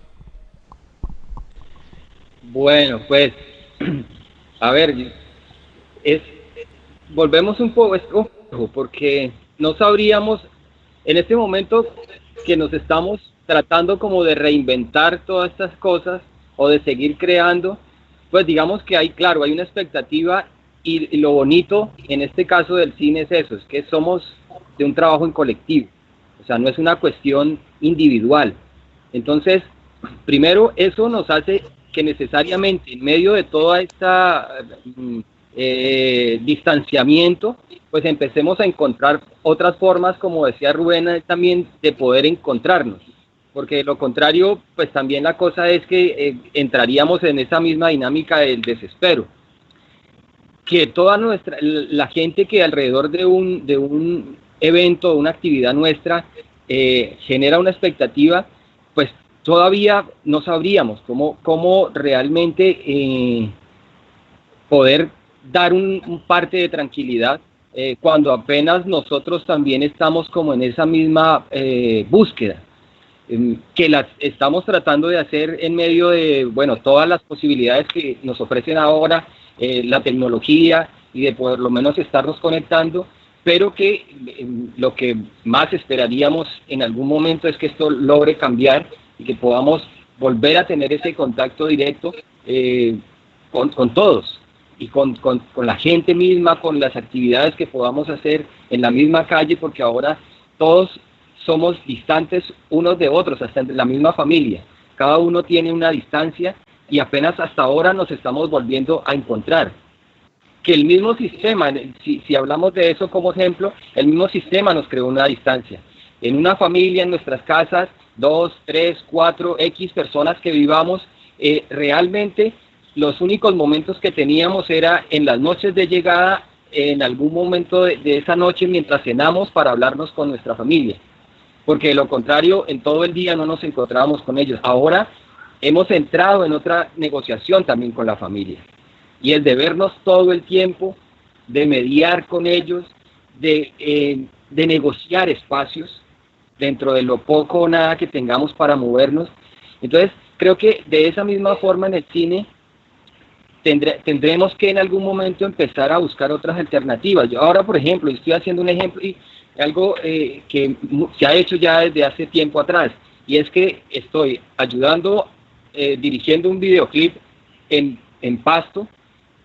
Bueno, pues, a ver, volvemos un poco, es complejo, porque no sabríamos en este momento que nos estamos tratando como de reinventar todas estas cosas o de seguir creando, pues digamos que hay, claro, hay una expectativa y lo bonito en este caso del cine es eso, es que somos de un trabajo en colectivo, o sea, no es una cuestión individual. Entonces, primero, eso nos hace que necesariamente en medio de toda esta distanciamiento, pues empecemos a encontrar otras formas, como decía Rubén, también de poder encontrarnos, porque de lo contrario, pues también la cosa es que entraríamos en esa misma dinámica del desespero, que toda la gente que alrededor de un evento, de una actividad nuestra, genera una expectativa, pues todavía no sabríamos cómo realmente poder dar un parte de tranquilidad cuando apenas nosotros también estamos como en esa misma búsqueda, que las estamos tratando de hacer en medio de, bueno, todas las posibilidades que nos ofrecen ahora, la tecnología y de por lo menos estarnos conectando, pero que lo que más esperaríamos en algún momento es que esto logre cambiar y que podamos volver a tener ese contacto directo con todos y con la gente misma, con las actividades que podamos hacer en la misma calle, porque ahora todos somos distantes unos de otros, hasta entre la misma familia. Cada uno tiene una distancia y apenas hasta ahora nos estamos volviendo a encontrar. Que el mismo sistema, si hablamos de eso como ejemplo, el mismo sistema nos creó una distancia. En una familia, en nuestras casas, 2, 3, 4, X personas que vivamos, realmente los únicos momentos que teníamos era en las noches de llegada, en algún momento de esa noche mientras cenamos para hablarnos con nuestra familia. Porque de lo contrario, en todo el día no nos encontrábamos con ellos. Ahora hemos entrado en otra negociación también con la familia. Y el de vernos todo el tiempo, de mediar con ellos, de negociar espacios dentro de lo poco o nada que tengamos para movernos. Entonces, creo que de esa misma forma en el cine tendremos que en algún momento empezar a buscar otras alternativas. Yo ahora, por ejemplo, estoy haciendo un ejemplo y algo que se ha hecho ya desde hace tiempo atrás, y es que estoy ayudando, dirigiendo un videoclip en Pasto,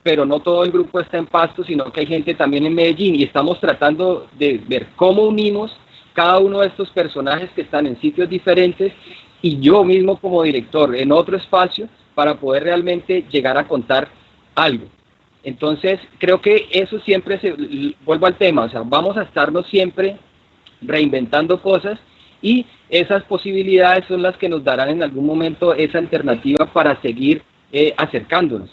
pero no todo el grupo está en Pasto, sino que hay gente también en Medellín, y estamos tratando de ver cómo unimos cada uno de estos personajes que están en sitios diferentes, y yo mismo como director en otro espacio, para poder realmente llegar a contar algo. Entonces, creo que eso siempre vuelvo al tema, o sea, vamos a estarnos siempre reinventando cosas, y esas posibilidades son las que nos darán en algún momento esa alternativa para seguir acercándonos,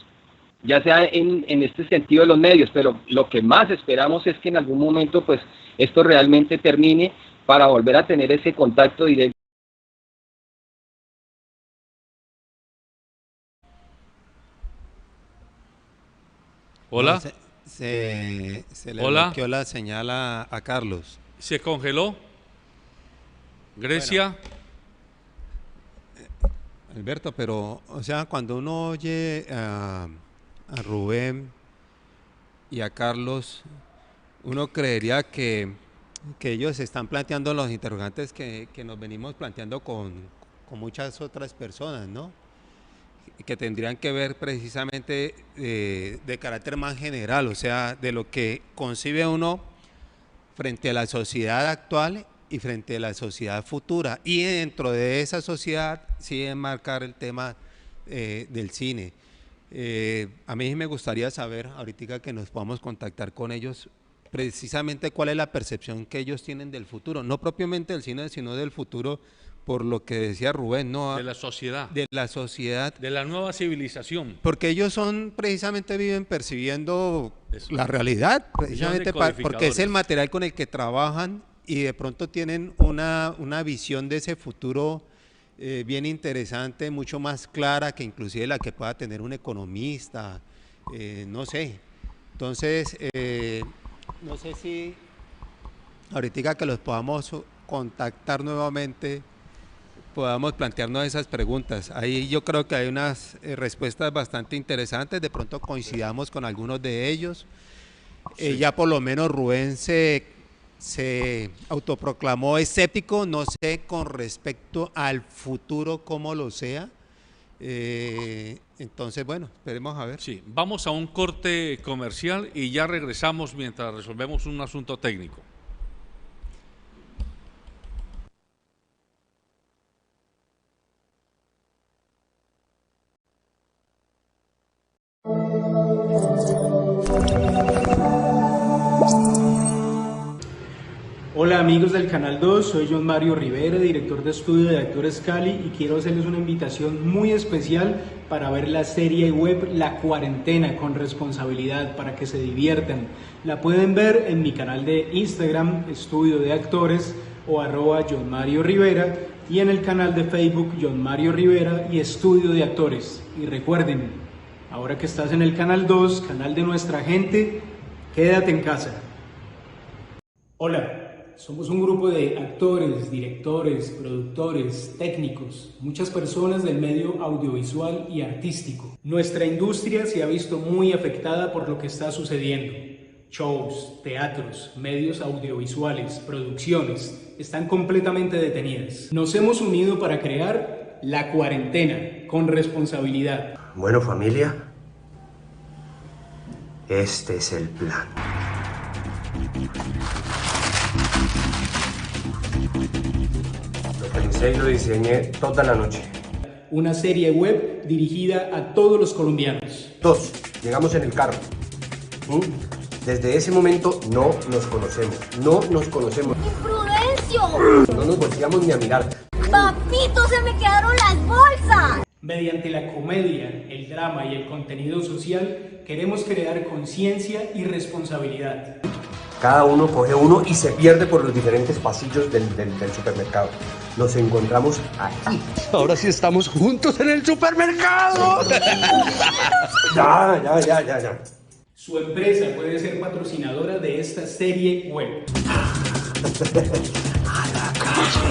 ya sea en este sentido de los medios, pero lo que más esperamos es que en algún momento pues esto realmente termine para volver a tener ese contacto directo. Hola. No, se le Hola. bloqueó la señal a Carlos. ¿Se congeló? Grecia. Alberto, pero, o sea, cuando uno oye a Rubén y a Carlos, uno creería que ellos están planteando los interrogantes que nos venimos planteando con muchas otras personas, ¿no? Que tendrían que ver precisamente de carácter más general, o sea, de lo que concibe uno frente a la sociedad actual y frente a la sociedad futura, y dentro de esa sociedad sí enmarcar el tema del cine. A mí me gustaría saber, ahorita que nos podamos contactar con ellos, precisamente cuál es la percepción que ellos tienen del futuro, no propiamente del cine, sino del futuro, por lo que decía Rubén, ¿no? De la sociedad. De la sociedad. De la nueva civilización. Porque ellos precisamente viven percibiendo la realidad, precisamente porque es el material con el que trabajan, y de pronto tienen una visión de ese futuro bien interesante, mucho más clara que inclusive la que pueda tener un economista, no sé. Entonces, no sé si ahorita que los podamos contactar nuevamente, podamos plantearnos esas preguntas. Ahí yo creo que hay unas respuestas bastante interesantes, de pronto coincidamos con algunos de ellos. Sí. Ya por lo menos Rubén se autoproclamó escéptico, no sé con respecto al futuro cómo lo sea. Entonces, bueno, esperemos a ver. Sí, vamos a un corte comercial y ya regresamos mientras resolvemos un asunto técnico. Hola amigos del Canal 2, soy John Mario Rivera, director de estudio de Actores Cali, y quiero hacerles una invitación muy especial para ver la serie web La Cuarentena con Responsabilidad, para que se diviertan. La pueden ver en mi canal de Instagram, Estudio de Actores, o @John Mario Rivera, y en el canal de Facebook John Mario Rivera y Estudio de Actores. Y recuerden, ahora que estás en el Canal 2, canal de nuestra gente, quédate en casa. Hola. Somos un grupo de actores, directores, productores, técnicos, muchas personas del medio audiovisual y artístico. Nuestra industria se ha visto muy afectada por lo que está sucediendo. Shows, teatros, medios audiovisuales, producciones están completamente detenidas. Nos hemos unido para crear La Cuarentena con Responsabilidad. Bueno, familia, este es el plan. Lo pensé y lo diseñé toda la noche. Una serie web dirigida a todos los colombianos. Llegamos en el carro. Desde ese momento no nos conocemos. ¡Imprudencio! No nos volteamos ni a mirar. ¡Papito, se me quedaron las bolsas! Mediante la comedia, el drama y el contenido social, queremos crear conciencia y responsabilidad. Cada uno coge uno y se pierde por los diferentes pasillos del supermercado. Nos encontramos aquí. Ahora sí estamos juntos en el supermercado. Ya. Su empresa puede ser patrocinadora de esta serie web. A la calle.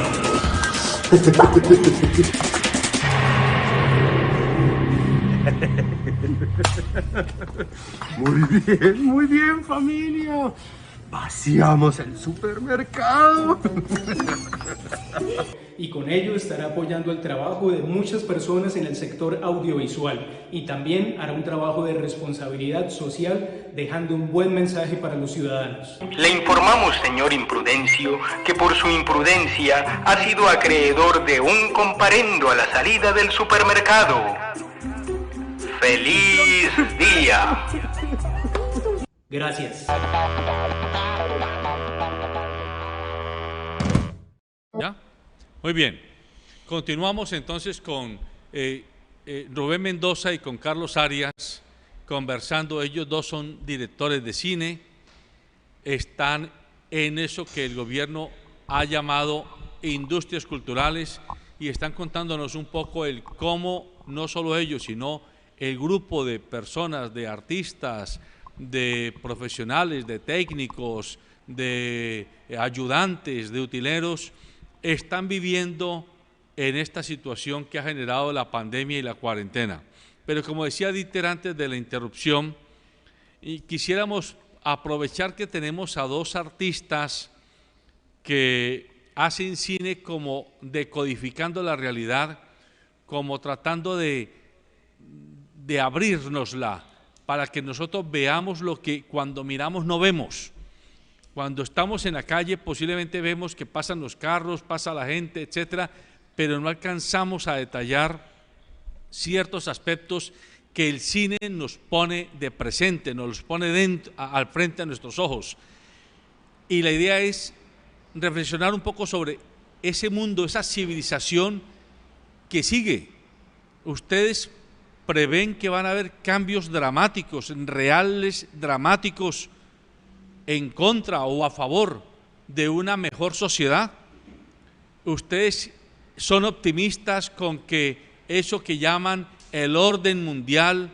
Muy bien, familia. Vaciamos el supermercado. Y con ello estará apoyando el trabajo de muchas personas en el sector audiovisual, y también hará un trabajo de responsabilidad social, dejando un buen mensaje para los ciudadanos. Le informamos, señor Imprudencio, que por su imprudencia ha sido acreedor de un comparendo a la salida del supermercado. ¡Feliz día! Gracias. ¿Ya? Muy bien. Continuamos entonces con Rubén Mendoza y con Carlos Arias conversando. Ellos dos son directores de cine, están en eso que el gobierno ha llamado industrias culturales, y están contándonos un poco el cómo no solo ellos, sino el grupo de personas, de artistas, de profesionales, de técnicos, de ayudantes, de utileros, están viviendo en esta situación que ha generado la pandemia y la cuarentena. Pero como decía Dieter antes de la interrupción, y quisiéramos aprovechar que tenemos a dos artistas que hacen cine como decodificando la realidad, como tratando de abrirnosla, para que nosotros veamos lo que cuando miramos no vemos. Cuando estamos en la calle posiblemente vemos que pasan los carros, pasa la gente, etcétera, pero no alcanzamos a detallar ciertos aspectos que el cine nos pone de presente, nos los pone al frente a nuestros ojos. Y la idea es reflexionar un poco sobre ese mundo, esa civilización que sigue. Ustedes prevén que van a haber cambios dramáticos, reales, dramáticos, en contra o a favor de una mejor sociedad. Ustedes son optimistas con que eso que llaman el orden mundial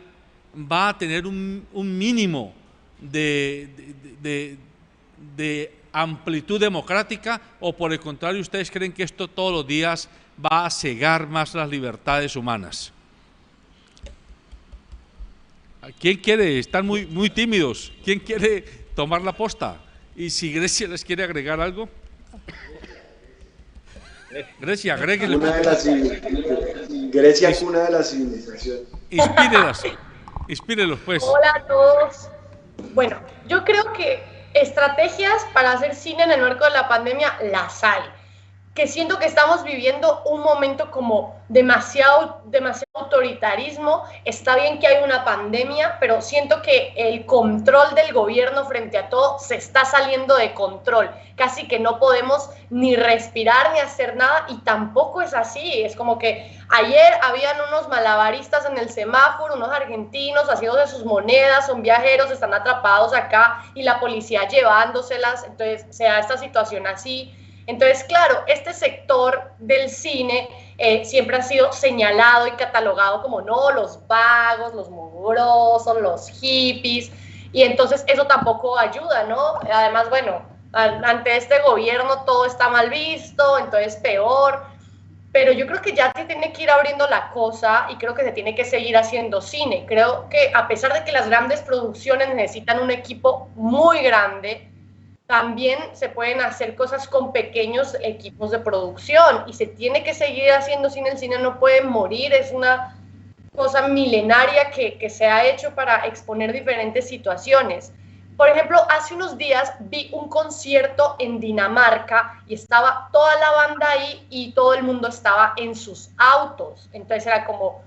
va a tener un mínimo de amplitud democrática, o por el contrario ustedes creen que esto todos los días va a cegar más las libertades humanas. ¿Quién quiere? Están muy tímidos. ¿Quién quiere tomar la posta? Y si Grecia les quiere agregar algo. Grecia, agréguele. Grecia, cuna de la civilización. Inspírelos pues. Hola a todos. Bueno, yo creo que estrategias para hacer cine en el marco de la pandemia las hay. Que siento que estamos viviendo un momento como demasiado autoritarismo. Está bien que hay una pandemia, pero siento que el control del gobierno frente a todo se está saliendo de control. Casi que no podemos ni respirar ni hacer nada, y tampoco es así. Es como que ayer habían unos malabaristas en el semáforo, unos argentinos haciendo de sus monedas, son viajeros, están atrapados acá y la policía llevándoselas. Entonces se da esta situación así. Entonces, claro, este sector del cine siempre ha sido señalado y catalogado como no, los vagos, los mugrosos, los hippies, y entonces eso tampoco ayuda, ¿no? Además, bueno, ante este gobierno todo está mal visto, entonces peor, pero yo creo que ya se tiene que ir abriendo la cosa y creo que se tiene que seguir haciendo cine. Creo que a pesar de que las grandes producciones necesitan un equipo muy grande, también se pueden hacer cosas con pequeños equipos de producción y se tiene que seguir haciendo cine. El cine no puede morir, es una cosa milenaria que se ha hecho para exponer diferentes situaciones. Por ejemplo, hace unos días vi un concierto en Dinamarca y estaba toda la banda ahí y todo el mundo estaba en sus autos. Entonces era como,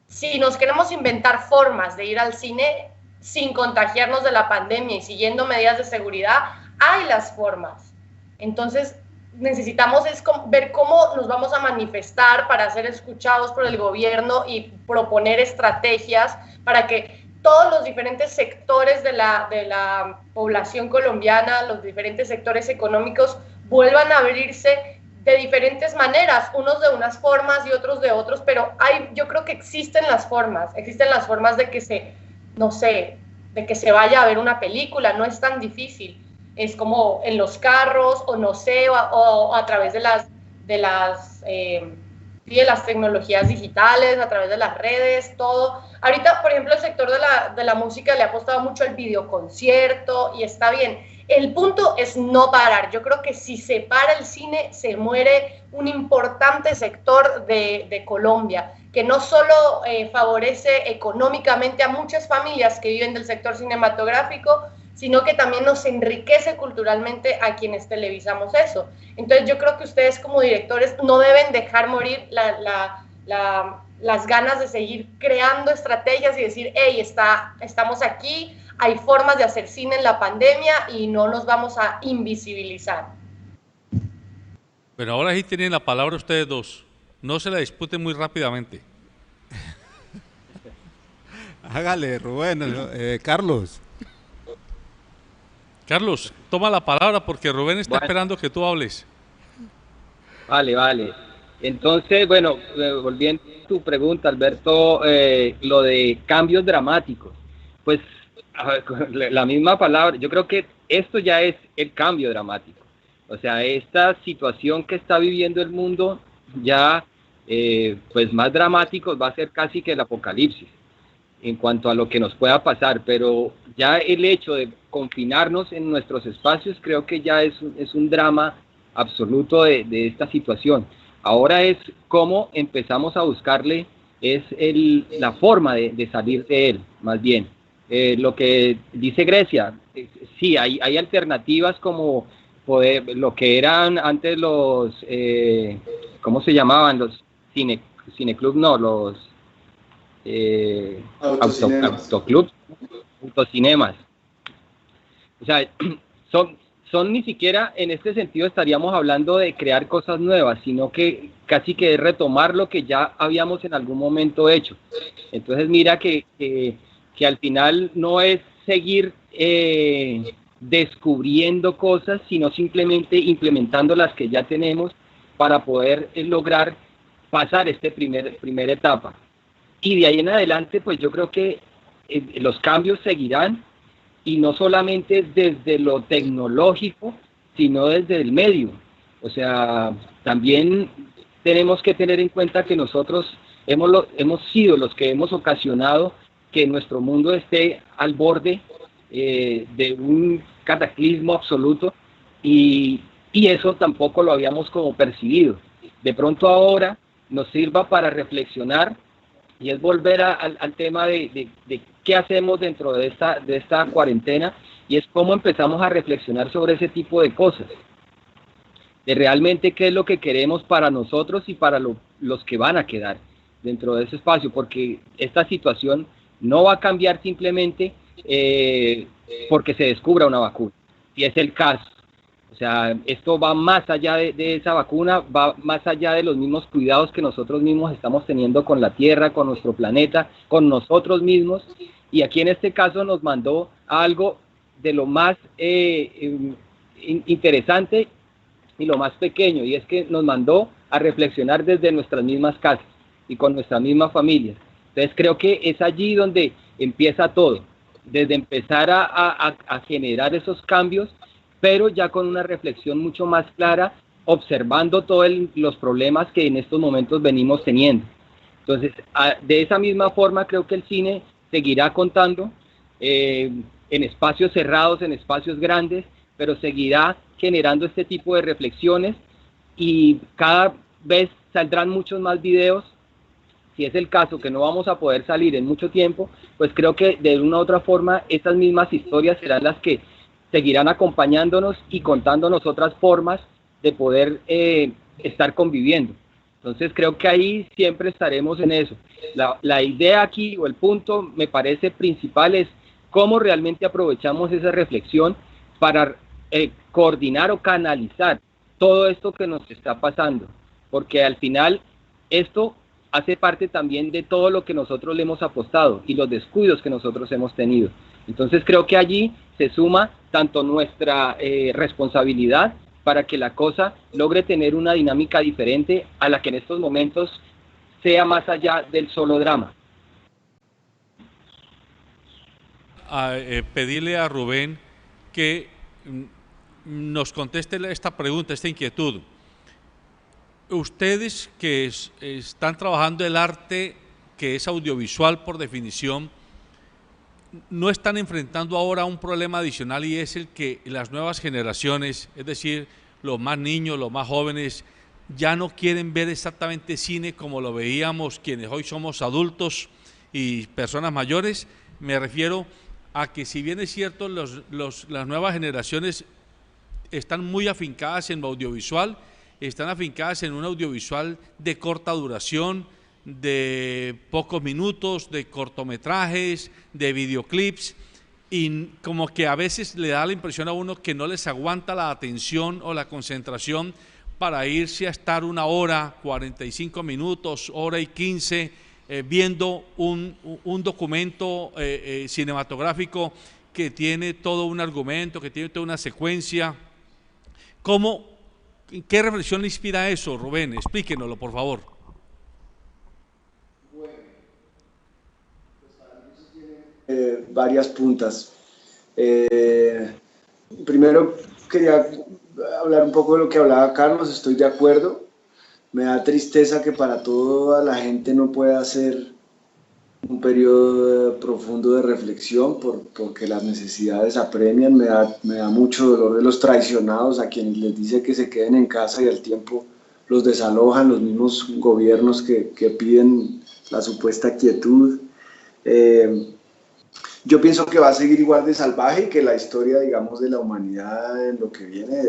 si nos queremos inventar formas de ir al cine sin contagiarnos de la pandemia y siguiendo medidas de seguridad, hay las formas. Entonces necesitamos ver cómo nos vamos a manifestar para ser escuchados por el gobierno y proponer estrategias para que todos los diferentes sectores de la población colombiana, los diferentes sectores económicos vuelvan a abrirse de diferentes maneras, unos de unas formas y otros de otros, pero yo creo que existen las formas de que de que se vaya a ver una película, no es tan difícil. Es como en los carros, o no sé, o a través de las tecnologías digitales, a través de las redes, todo. Ahorita, por ejemplo, el sector de la música le ha apostado mucho al videoconcierto, y está bien. El punto es no parar. Yo creo que si se para el cine, se muere un importante sector de Colombia, que no solo favorece económicamente a muchas familias que viven del sector cinematográfico, sino que también nos enriquece culturalmente a quienes televisamos eso. Entonces yo creo que ustedes como directores no deben dejar morir las ganas de seguir creando estrategias y decir, hey, estamos aquí, hay formas de hacer cine en la pandemia y no nos vamos a invisibilizar. Bueno, ahora sí tienen la palabra ustedes dos. No se la disputen muy rápidamente. Hágale, Rubén. Carlos. Carlos, toma la palabra porque Rubén está esperando que tú hables. Vale. Entonces, bueno, volviendo a tu pregunta, Alberto, lo de cambios dramáticos. Pues, la misma palabra, yo creo que esto ya es el cambio dramático. O sea, esta situación que está viviendo el mundo ya, pues más dramático va a ser casi que el apocalipsis en cuanto a lo que nos pueda pasar, pero ya el hecho de confinarnos en nuestros espacios creo que ya es un drama absoluto de esta situación. Ahora es cómo empezamos a buscarle la forma de salir de él, más bien. Lo que dice Grecia, sí, hay alternativas como lo que eran antes los, ¿cómo se llamaban? Los cineclub, no, los autoclubs, autocinemas. O sea, son ni siquiera en este sentido estaríamos hablando de crear cosas nuevas, sino que casi que retomar lo que ya habíamos en algún momento hecho. Entonces mira que al final no es seguir descubriendo cosas, sino simplemente implementando las que ya tenemos para poder lograr pasar esta primera etapa. Y de ahí en adelante, pues yo creo que los cambios seguirán, y no solamente desde lo tecnológico, sino desde el medio. O sea, también tenemos que tener en cuenta que nosotros hemos sido los que hemos ocasionado que nuestro mundo esté al borde de un cataclismo absoluto, y eso tampoco lo habíamos como percibido. De pronto ahora nos sirva para reflexionar, y es volver al tema de qué hacemos dentro de esta cuarentena, y es cómo empezamos a reflexionar sobre ese tipo de cosas, de realmente qué es lo que queremos para nosotros y para los que van a quedar dentro de ese espacio, porque esta situación no va a cambiar simplemente porque se descubra una vacuna, si es el caso. O sea, esto va más allá de esa vacuna, va más allá de los mismos cuidados que nosotros mismos estamos teniendo con la Tierra, con nuestro planeta, con nosotros mismos, y aquí en este caso nos mandó algo de lo más interesante y lo más pequeño, y es que nos mandó a reflexionar desde nuestras mismas casas y con nuestras mismas familias. Entonces creo que es allí donde empieza todo, desde empezar a generar esos cambios, pero ya con una reflexión mucho más clara, observando todos los problemas que en estos momentos venimos teniendo. Entonces, de esa misma forma creo que el cine seguirá contando en espacios cerrados, en espacios grandes, pero seguirá generando este tipo de reflexiones, y cada vez saldrán muchos más videos. Si es el caso que no vamos a poder salir en mucho tiempo, pues creo que de una u otra forma estas mismas historias serán las que seguirán acompañándonos y contándonos otras formas de poder estar conviviendo. Entonces creo que ahí siempre estaremos en eso. La idea aquí, o el punto me parece principal, es cómo realmente aprovechamos esa reflexión para coordinar o canalizar todo esto que nos está pasando, porque al final esto hace parte también de todo lo que nosotros le hemos apostado y los descuidos que nosotros hemos tenido. Entonces creo que allí se suma tanto nuestra responsabilidad para que la cosa logre tener una dinámica diferente a la que en estos momentos sea más allá del solo drama. Pedirle a Rubén que nos conteste esta pregunta, esta inquietud. Ustedes que están trabajando el arte que es audiovisual por definición, no están enfrentando ahora un problema adicional, y es el que las nuevas generaciones, es decir, los más niños, los más jóvenes, ya no quieren ver exactamente cine como lo veíamos quienes hoy somos adultos y personas mayores. Me refiero a que, si bien es cierto, las nuevas generaciones están muy afincadas en lo audiovisual, están afincadas en un audiovisual de corta duración, de pocos minutos, de cortometrajes, de videoclips, y como que a veces le da la impresión a uno que no les aguanta la atención o la concentración para irse a estar 1 hora, 45 minutos, hora y 15, viendo un documento cinematográfico que tiene todo un argumento, que tiene toda una secuencia. ¿Qué reflexión le inspira eso, Rubén? Explíquenoslo, por favor. Bueno, pues para mí eso tiene varias puntas. Primero quería hablar un poco de lo que hablaba Carlos. Estoy de acuerdo. Me da tristeza que para toda la gente no pueda ser un periodo profundo de reflexión porque las necesidades apremian. Me da mucho dolor de los traicionados, a quienes les dice que se queden en casa y al tiempo los desalojan, los mismos gobiernos que piden la supuesta quietud. Yo pienso que va a seguir igual de salvaje y que la historia, digamos, de la humanidad en lo que viene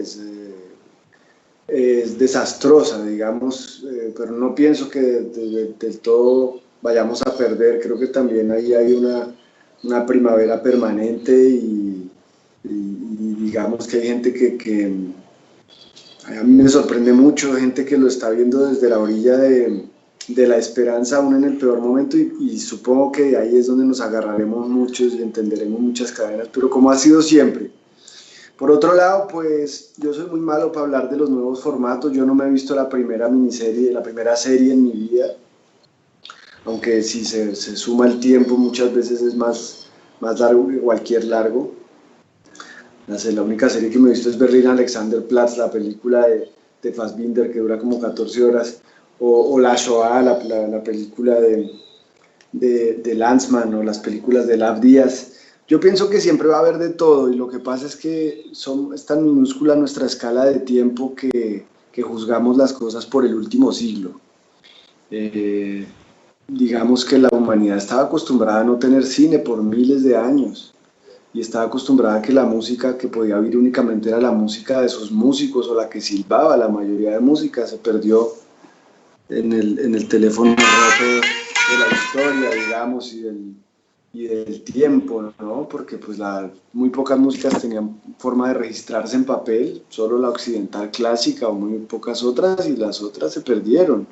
es desastrosa, digamos, pero no pienso que del todo vayamos a perder. Creo que también ahí hay una primavera permanente y digamos que hay gente que a mí me sorprende mucho, gente que lo está viendo desde la orilla de la esperanza, aún en el peor momento, y supongo que ahí es donde nos agarraremos muchos y entenderemos muchas cadenas, pero como ha sido siempre. Por otro lado, pues yo soy muy malo para hablar de los nuevos formatos. Yo no me he visto la primera miniserie, la primera serie en mi vida, aunque si se suma el tiempo muchas veces es más largo que cualquier largo. La única serie que me he visto es Berlin Alexanderplatz, la película de Fassbinder, que dura como 14 horas, o La Shoah, la película de Lanzmann, o las películas de Lav Díaz. Yo pienso que siempre va a haber de todo, y lo que pasa es que es tan minúscula nuestra escala de tiempo que juzgamos las cosas por el último siglo. Digamos que la humanidad estaba acostumbrada a no tener cine por miles de años y estaba acostumbrada a que la música que podía oír únicamente era la música de sus músicos o la que silbaba. La mayoría de música se perdió en el teléfono roto de la historia, digamos, y del tiempo, ¿no? Porque pues muy pocas músicas tenían forma de registrarse en papel, solo la occidental clásica o muy pocas otras, y las otras se perdieron.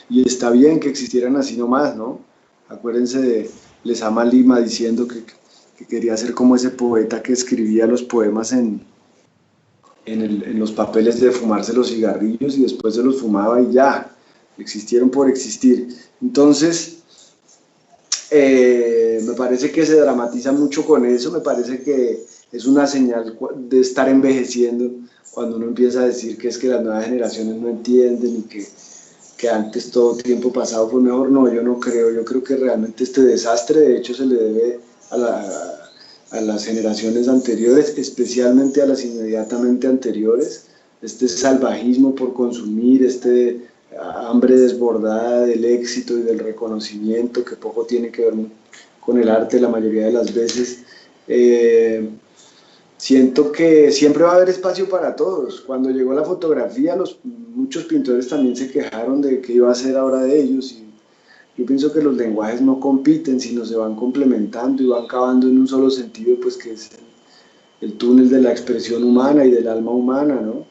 Y está bien que existieran así nomás, ¿no? Acuérdense de Lezama Lima diciendo que quería ser como ese poeta que escribía los poemas en los papeles de fumarse los cigarrillos y después se los fumaba y ya, existieron por existir. Entonces, me parece que se dramatiza mucho con eso, me parece que es una señal de estar envejeciendo cuando uno empieza a decir que es que las nuevas generaciones no entienden y que antes todo tiempo pasado fue mejor. No, yo no creo, yo creo que realmente este desastre de hecho se le debe a las generaciones anteriores, especialmente a las inmediatamente anteriores, este salvajismo por consumir, este hambre desbordada del éxito y del reconocimiento que poco tiene que ver con el arte la mayoría de las veces. Siento que siempre va a haber espacio para todos. Cuando llegó la fotografía, muchos pintores también se quejaron de qué iba a ser ahora de ellos, y yo pienso que los lenguajes no compiten, sino se van complementando y van cavando en un solo sentido, pues que es el túnel de la expresión humana y del alma humana, ¿no?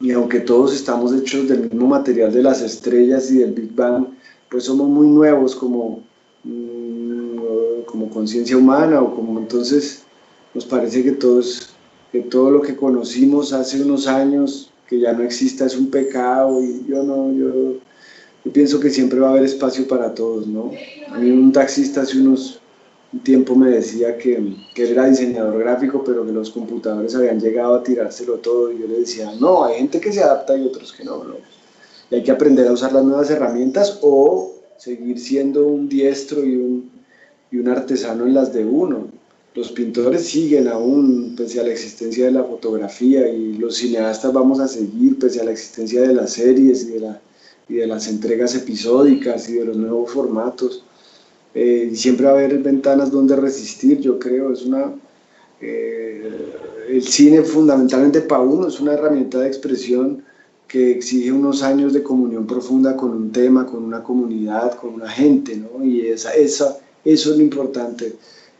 Y aunque todos estamos hechos del mismo material de las estrellas y del Big Bang, pues somos muy nuevos como conciencia humana, o como entonces nos parece que todo lo que conocimos hace unos años, que ya no exista, es un pecado. Y yo pienso que siempre va a haber espacio para todos, ¿no? A mí un taxista hace un tiempo me decía que él era diseñador gráfico, pero que los computadores habían llegado a tirárselo todo, y yo le decía, no, hay gente que se adapta y otros que no. Y hay que aprender a usar las nuevas herramientas o seguir siendo un diestro y un artesano en las de uno. Los pintores siguen aún pese a la existencia de la fotografía, y los cineastas vamos a seguir pese a la existencia de las series y de las entregas episódicas y de los nuevos formatos. Y siempre va a haber ventanas donde resistir, yo creo. El cine fundamentalmente para uno es una herramienta de expresión que exige unos años de comunión profunda con un tema, con una comunidad, con una gente, ¿no? Y eso es lo importante,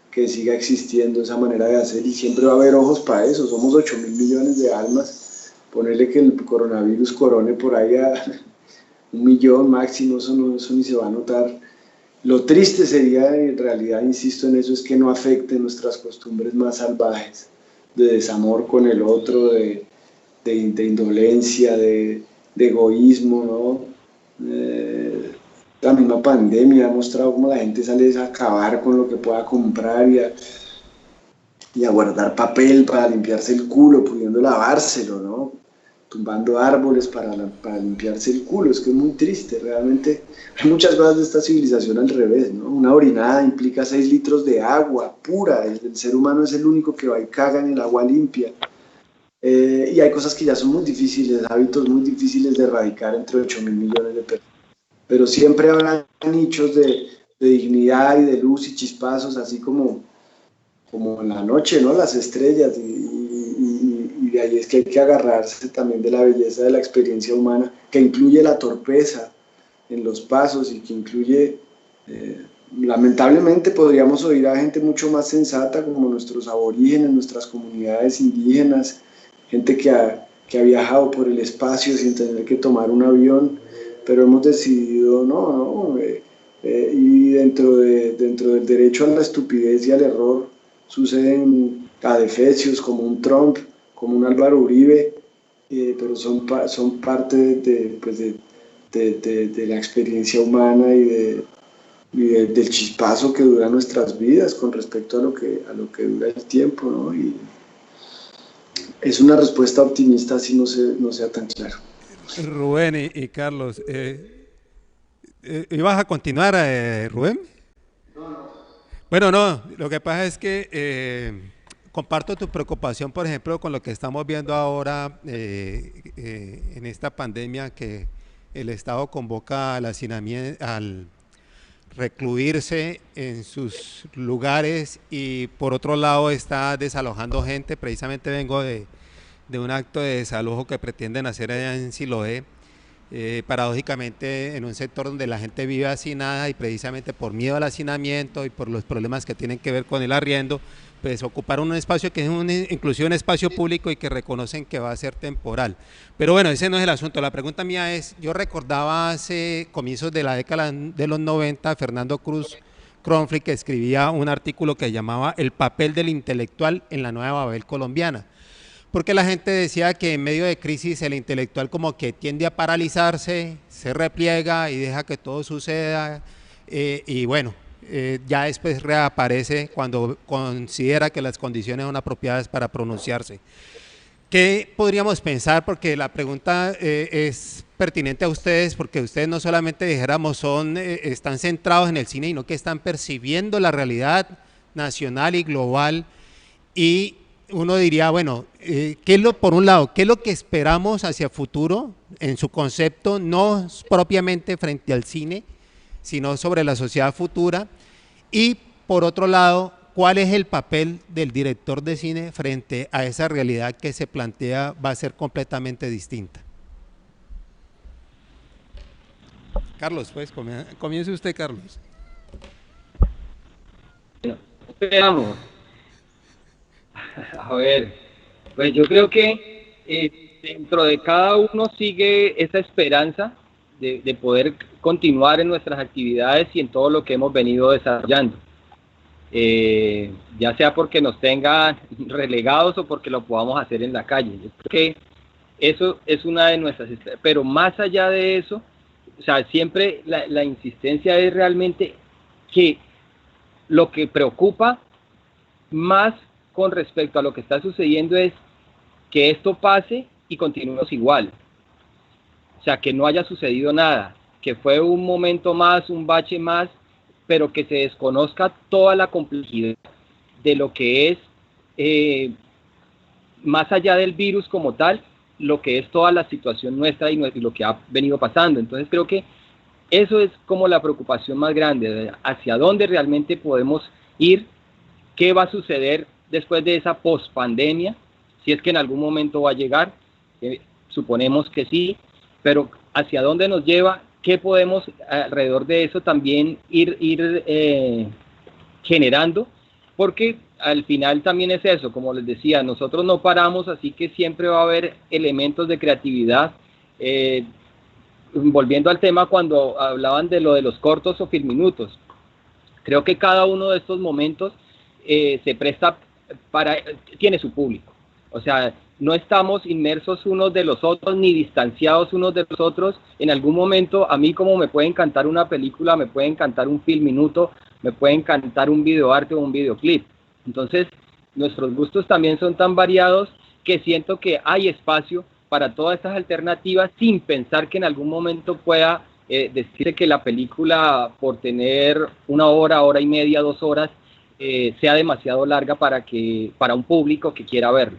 que siga existiendo esa manera de hacer, y siempre va a haber ojos para eso. Somos 8.000 millones de almas. Ponerle que el coronavirus corone por ahí a 1 millón máximo, eso ni se va a notar. Lo triste sería, en realidad, insisto en eso, es que no afecte nuestras costumbres más salvajes, de desamor con el otro, de indolencia, de egoísmo, ¿no? La misma pandemia ha mostrado cómo la gente sale a acabar con lo que pueda comprar y a guardar papel para limpiarse el culo, pudiendo lavárselo, ¿no? Tumbando árboles para limpiarse el culo. Es que es muy triste, realmente. Hay muchas cosas de esta civilización al revés, ¿no? Una orinada implica 6 litros de agua pura. El ser humano es el único que va y caga en el agua limpia. Y hay cosas que ya son muy difíciles, hábitos muy difíciles de erradicar entre 8.000 millones de personas. Pero siempre habrá nichos de dignidad y de luz y chispazos, así como en la noche, ¿no? Las estrellas, y de ahí es que hay que agarrarse también de la belleza de la experiencia humana, que incluye la torpeza en los pasos y que incluye, lamentablemente podríamos oír a gente mucho más sensata, como nuestros aborígenes, nuestras comunidades indígenas, gente que ha viajado por el espacio sin tener que tomar un avión, pero hemos decidido y dentro del derecho a la estupidez y al error suceden adefesios como un Trump, como un Álvaro Uribe, pero son parte de la experiencia humana y del chispazo que dura nuestras vidas con respecto a lo que dura el tiempo, ¿no? Y es una respuesta optimista, así no sea tan claro. Rubén y Carlos, ¿ibas a continuar, Rubén? Bueno, no, lo que pasa es que comparto tu preocupación, por ejemplo, con lo que estamos viendo ahora en esta pandemia, que el Estado convoca al hacinamiento, al recluirse en sus lugares, y por otro lado está desalojando gente. Precisamente vengo de un acto de desalojo que pretenden hacer allá en Siloé, paradójicamente en un sector donde la gente vive hacinada, y precisamente por miedo al hacinamiento y por los problemas que tienen que ver con el arriendo, pues ocuparon un espacio que es inclusive un espacio público y que reconocen que va a ser temporal. Pero bueno, ese no es el asunto. La pregunta mía es, yo recordaba hace comienzos de la década de los 90, Fernando Cruz Cronfli, que escribía un artículo que llamaba El papel del intelectual en la nueva Babel colombiana, porque la gente decía que en medio de crisis el intelectual como que tiende a paralizarse, se repliega y deja que todo suceda, y bueno, ya después reaparece cuando considera que las condiciones son apropiadas para pronunciarse. ¿Qué podríamos pensar? Porque la pregunta es pertinente a ustedes, porque ustedes no solamente, dijéramos, están centrados en el cine, sino que están percibiendo la realidad nacional y global, y uno diría, bueno, por un lado, ¿qué es lo que esperamos hacia el futuro en su concepto, no propiamente frente al cine, sino sobre la sociedad futura? Y por otro lado, ¿cuál es el papel del director de cine frente a esa realidad que se plantea va a ser completamente distinta? Carlos, pues comience usted, Carlos. Veamos. A ver, pues yo creo que dentro de cada uno sigue esa esperanza de poder continuar en nuestras actividades y en todo lo que hemos venido desarrollando, ya sea porque nos tengan relegados o porque lo podamos hacer en la calle. Yo creo que eso es una de nuestras, pero más allá de eso, o sea, siempre la insistencia es realmente que lo que preocupa más con respecto a lo que está sucediendo es que esto pase y continuemos igual. O sea, que no haya sucedido nada, que fue un momento más, un bache más, pero que se desconozca toda la complejidad de lo que es, más allá del virus como tal, lo que es toda la situación nuestra y lo que ha venido pasando. Entonces creo que eso es como la preocupación más grande, hacia dónde realmente podemos ir, qué va a suceder después de esa pospandemia, si es que en algún momento va a llegar, suponemos que sí, pero hacia dónde nos lleva, qué podemos alrededor de eso también ir generando, porque al final también es eso, como les decía, nosotros no paramos, así que siempre va a haber elementos de creatividad. Volviendo al tema cuando hablaban de lo de los cortos o filminutos, creo que cada uno de estos momentos se presta tiene su público, o sea, no estamos inmersos unos de los otros ni distanciados unos de los otros. En algún momento a mí, como me puede encantar una película, me puede encantar un filminuto, me puede encantar un videoarte o un videoclip. Entonces nuestros gustos también son tan variados que siento que hay espacio para todas estas alternativas, sin pensar que en algún momento pueda decirse que la película, por tener una hora, hora y media, 2 horas, sea demasiado larga para un público que quiera verlo.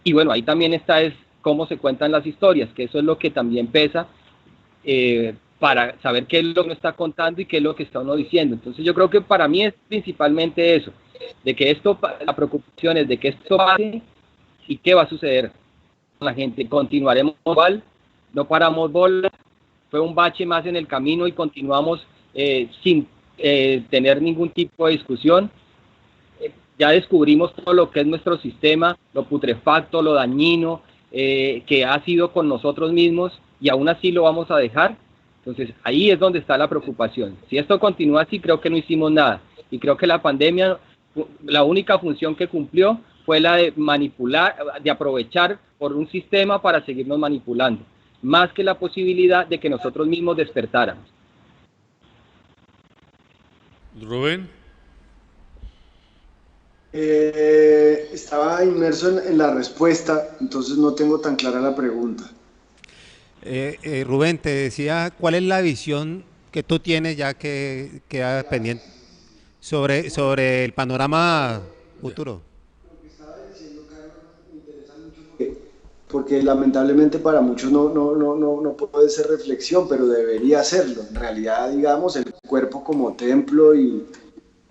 Y bueno, ahí también está cómo se cuentan las historias, que eso es lo que también pesa, para saber qué es lo que uno está contando y qué es lo que está uno diciendo. Entonces yo creo que para mí es principalmente eso, de que la preocupación es de que esto pase y qué va a suceder con la gente. Continuaremos igual, no paramos bola, fue un bache más en el camino y continuamos sin tener ningún tipo de discusión. Ya descubrimos todo lo que es nuestro sistema, lo putrefacto, lo dañino, que ha sido con nosotros mismos, y aún así lo vamos a dejar. Entonces ahí es donde está la preocupación. Si esto continúa así, creo que no hicimos nada, y creo que la pandemia, la única función que cumplió fue la de manipular, de aprovechar por un sistema para seguirnos manipulando, más que la posibilidad de que nosotros mismos despertáramos. Rubén. Estaba inmerso en la respuesta, entonces no tengo tan clara la pregunta. Rubén, te decía, ¿cuál es la visión que tú tienes, ya que queda pendiente, sobre el panorama futuro? Lo que estaba diciendo, Carlos, me interesa mucho porque porque lamentablemente para muchos no puede ser reflexión, pero debería hacerlo. En realidad, digamos, el cuerpo como templo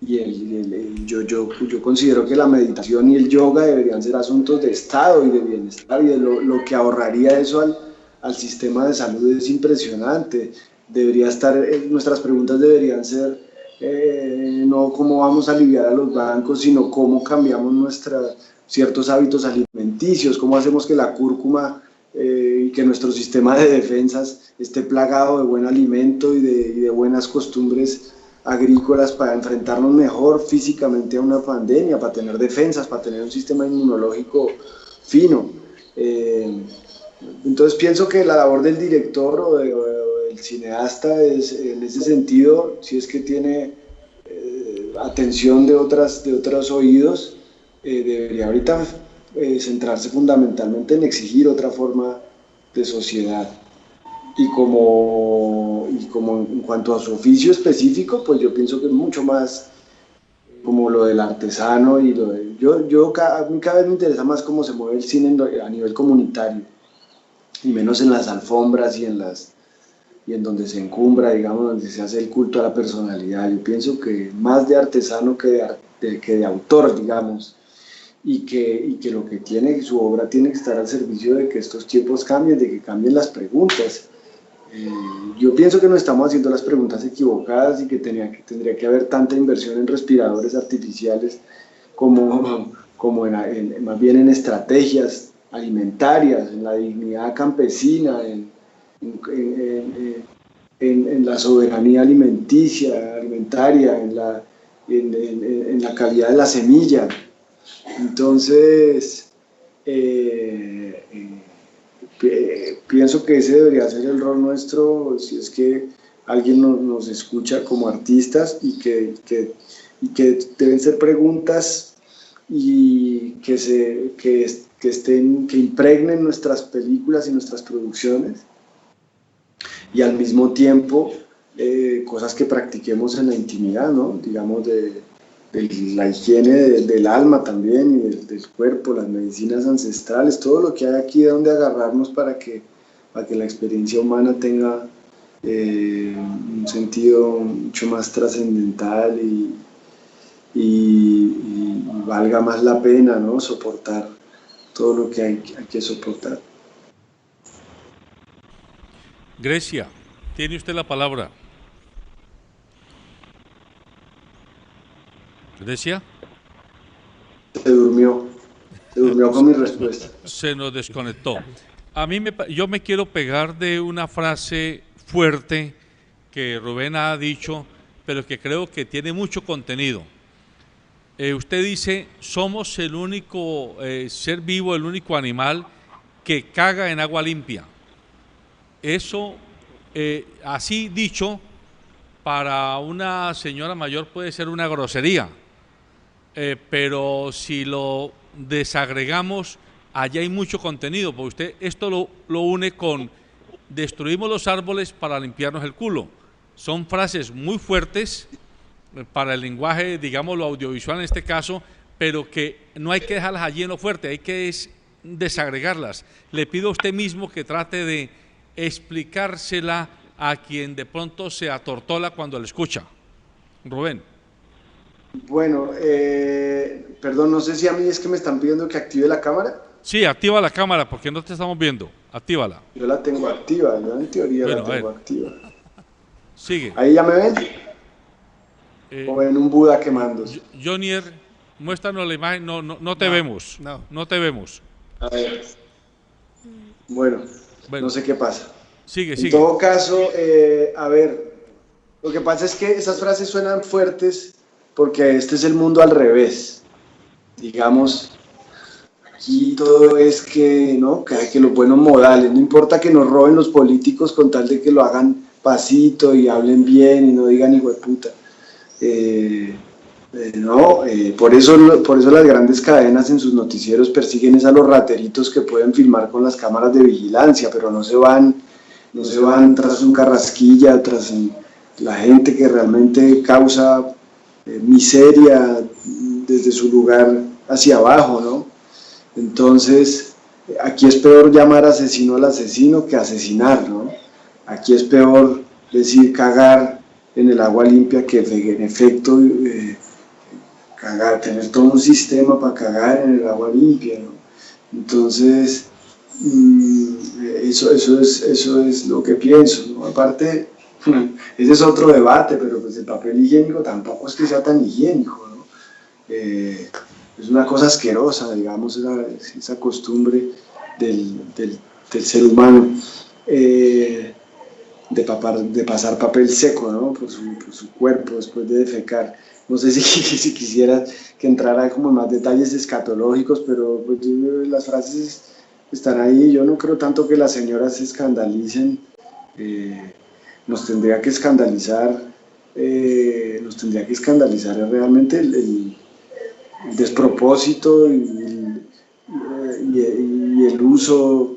yo considero que la meditación y el yoga deberían ser asuntos de estado y de bienestar, y de lo que ahorraría eso al sistema de salud es impresionante. Debería estar, nuestras preguntas deberían ser no cómo vamos a aliviar a los bancos, sino cómo cambiamos ciertos hábitos alimenticios, cómo hacemos que la cúrcuma y que nuestro sistema de defensas esté plagado de buen alimento y de buenas costumbres agrícolas para enfrentarnos mejor físicamente a una pandemia, para tener defensas, para tener un sistema inmunológico fino. Entonces pienso que la labor del director o del cineasta es, en ese sentido, si es que tiene atención de otros oídos, debería ahorita centrarse fundamentalmente en exigir otra forma de sociedad. Y como en cuanto a su oficio específico, pues yo pienso que es mucho más como lo del artesano y lo de... a mí cada vez me interesa más cómo se mueve el cine a nivel comunitario, y menos en las alfombras y en donde se encumbra, digamos, donde se hace el culto a la personalidad. Yo pienso que más de artesano que de autor, digamos, y que lo que tiene, su obra tiene que estar al servicio de que estos tiempos cambien, de que cambien las preguntas. Yo pienso que no estamos haciendo las preguntas equivocadas y que tendría que haber tanta inversión en respiradores artificiales como más bien en estrategias alimentarias, en la dignidad campesina, en la soberanía alimentaria, en la calidad de la semilla. Entonces, pienso que ese debería ser el rol nuestro, si es que alguien nos escucha como artistas, y que deben ser preguntas y que impregnen nuestras películas y nuestras producciones, y al mismo tiempo cosas que practiquemos en la intimidad, ¿no? Digamos, de la higiene del alma también, y del cuerpo, las medicinas ancestrales, todo lo que hay aquí de donde agarrarnos para que la experiencia humana tenga un sentido mucho más trascendental y valga más la pena, ¿no? Soportar todo lo que hay que soportar. Grecia, tiene usted la palabra. Grecia. Se durmió con mi respuesta. Se nos desconectó. Yo me quiero pegar de una frase fuerte que Rubén ha dicho, pero que creo que tiene mucho contenido. Usted dice, somos el único ser vivo, el único animal que caga en agua limpia. Eso, así dicho, para una señora mayor puede ser una grosería, pero si lo desagregamos, allá hay mucho contenido, porque usted esto lo une con destruimos los árboles para limpiarnos el culo. Son frases muy fuertes para el lenguaje, digamos, lo audiovisual en este caso, pero que no hay que dejarlas allí en lo fuerte, hay que desagregarlas. Le pido a usted mismo que trate de explicársela a quien de pronto se atortola cuando la escucha. Rubén. Bueno, perdón, no sé si a mí es que me están pidiendo que active la cámara. Sí, activa la cámara porque no te estamos viendo. Actívala. Yo la tengo activa, yo en teoría la tengo activa. Sigue. ¿Ahí ya me ven? O en un Buda quemándose. Jonier, muéstranos la imagen. No te vemos. No te vemos. A ver. Bueno, no sé qué pasa. Sigue. En todo caso, a ver, lo que pasa es que esas frases suenan fuertes porque este es el mundo al revés. Digamos, aquí todo es que los buenos modales, no importa que nos roben los políticos con tal de que lo hagan pasito y hablen bien y no digan hijo de puta. Por eso las grandes cadenas en sus noticieros persiguen a los rateritos que pueden filmar con las cámaras de vigilancia, pero no se van tras un carrasquilla, tras la gente que realmente causa miseria desde su lugar hacia abajo, ¿no? Entonces, Aquí es peor llamar asesino al asesino que asesinar, ¿no? Aquí es peor decir cagar en el agua limpia que en efecto cagar, tener todo un sistema para cagar en el agua limpia, ¿no? Entonces, eso es lo que pienso, ¿no? Aparte, ese es otro debate, pero pues el papel higiénico tampoco es que sea tan higiénico, ¿no? Es una cosa asquerosa, digamos, esa costumbre del ser humano de pasar papel seco, ¿no? por su cuerpo después de defecar. No sé si quisiera que entrara como en más detalles escatológicos, pero pues, las frases están ahí. Yo no creo tanto que las señoras se escandalicen. Nos tendría que escandalizar realmente el despropósito y el uso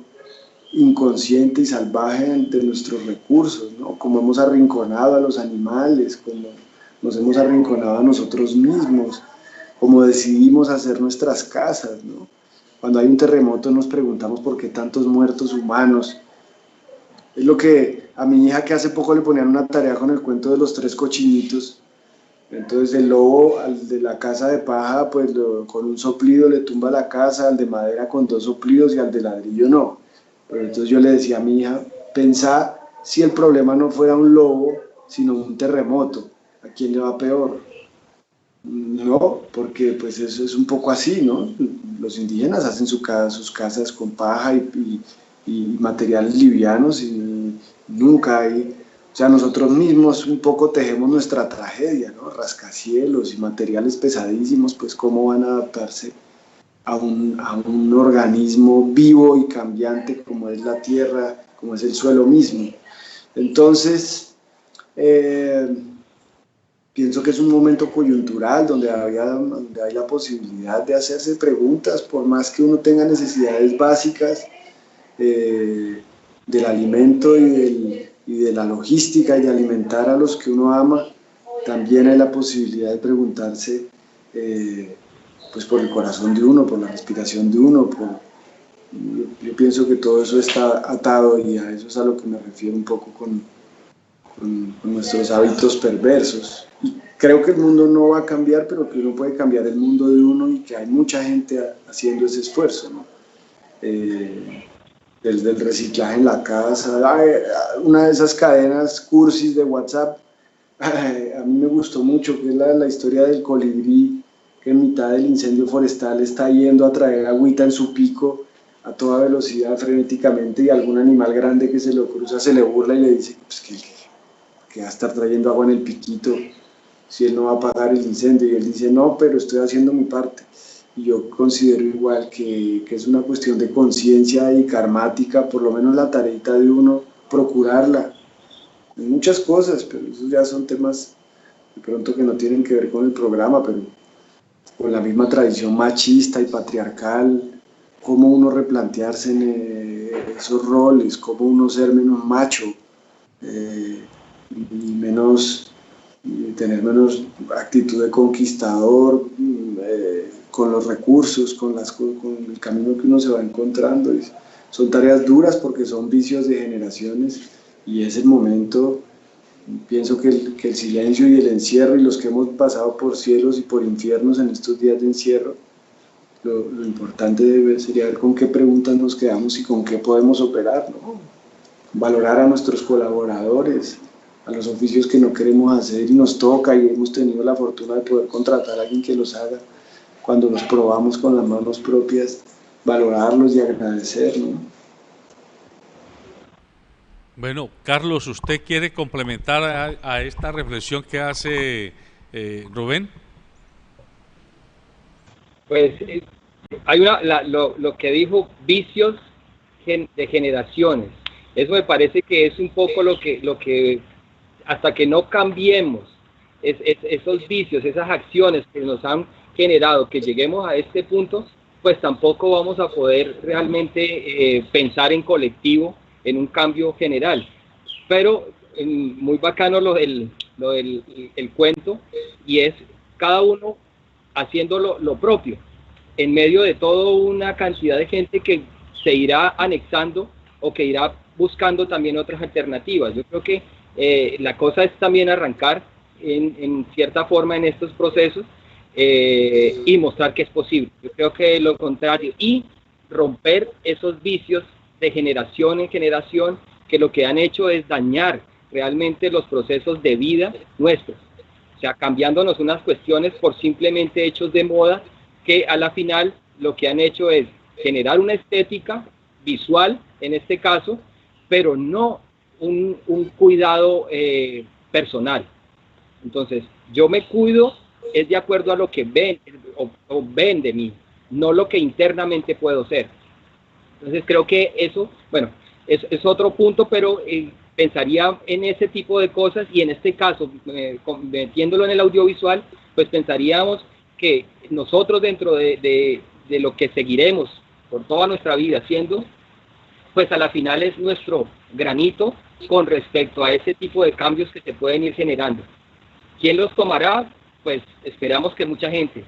inconsciente y salvaje de nuestros recursos, ¿no? Como hemos arrinconado a los animales, como nos hemos arrinconado a nosotros mismos, como decidimos hacer nuestras casas, ¿no? Cuando hay un terremoto nos preguntamos por qué tantos muertos humanos. Es lo que a mi hija, que hace poco le ponían una tarea con el cuento de los 3 cochinitos. Entonces el lobo, al de la casa de paja, pues con un soplido le tumba la casa, al de madera con 2 soplidos y al de ladrillo no. Pero entonces yo le decía a mi hija, pensá si el problema no fuera un lobo, sino un terremoto, ¿a quién le va peor? No, porque pues eso es un poco así, ¿no? Los indígenas hacen sus casas con paja y materiales livianos y nunca hay... O sea, nosotros mismos un poco tejemos nuestra tragedia, ¿no? Rascacielos y materiales pesadísimos, pues cómo van a adaptarse a un organismo vivo y cambiante como es la tierra, como es el suelo mismo. Entonces, pienso que es un momento coyuntural donde hay la posibilidad de hacerse preguntas, por más que uno tenga necesidades básicas del alimento y de la logística y de alimentar a los que uno ama, también hay la posibilidad de preguntarse pues por el corazón de uno, por la respiración de uno. Yo pienso que todo eso está atado y a eso es a lo que me refiero un poco con nuestros hábitos perversos. Y creo que el mundo no va a cambiar, pero que uno puede cambiar el mundo de uno y que hay mucha gente haciendo ese esfuerzo, ¿no? Desde el reciclaje en la casa, una de esas cadenas cursis de WhatsApp, a mí me gustó mucho, que es la historia del colibrí, que en mitad del incendio forestal está yendo a traer agüita en su pico a toda velocidad frenéticamente, y algún animal grande que se lo cruza se le burla y le dice pues, que va a estar trayendo agua en el piquito si él no va a apagar el incendio, y él dice no, pero estoy haciendo mi parte. Y yo considero igual que es una cuestión de conciencia y karmática, por lo menos la tareita de uno, procurarla en muchas cosas, pero esos ya son temas de pronto que no tienen que ver con el programa, pero con la misma tradición machista y patriarcal, cómo uno replantearse en esos roles, cómo uno ser menos macho y tener menos actitud de conquistador, con los recursos, con el camino que uno se va encontrando. Son tareas duras porque son vicios de generaciones, y es el momento. Pienso que el silencio y el encierro, y los que hemos pasado por cielos y por infiernos en estos días de encierro, lo importante sería ver con qué preguntas nos quedamos y con qué podemos operar, ¿no? Valorar a nuestros colaboradores, a los oficios que no queremos hacer y nos toca, y hemos tenido la fortuna de poder contratar a alguien que los haga. Cuando los probamos con las manos propias, valorarlos y agradecer, ¿no? Bueno, Carlos, ¿usted quiere complementar a esta reflexión que hace Rubén? Pues hay lo que dijo, vicios de generaciones. Eso me parece que es un poco lo que hasta que no cambiemos esos vicios, esas acciones que nos han generado, que lleguemos a este punto, pues tampoco vamos a poder realmente pensar en colectivo, en un cambio general. Pero muy bacano el cuento, y es cada uno haciendo lo propio, en medio de toda una cantidad de gente que se irá anexando o que irá buscando también otras alternativas. Yo creo que la cosa es también arrancar en cierta forma en estos procesos y mostrar que es posible. Yo creo que lo contrario, y romper esos vicios de generación en generación que lo que han hecho es dañar realmente los procesos de vida nuestros. O sea, cambiándonos unas cuestiones por simplemente hechos de moda que a la final lo que han hecho es generar una estética visual, en este caso, pero no un cuidado personal. Entonces, yo me cuido es de acuerdo a lo que ven o ven de mí, no lo que internamente puedo ser. Entonces, creo que eso, bueno, es otro punto, pero pensaría en ese tipo de cosas y en este caso, metiéndolo en el audiovisual, pues pensaríamos que nosotros dentro de lo que seguiremos por toda nuestra vida haciendo, pues a la final es nuestro granito con respecto a ese tipo de cambios que se pueden ir generando. ¿Quién los tomará? Pues esperamos que mucha gente.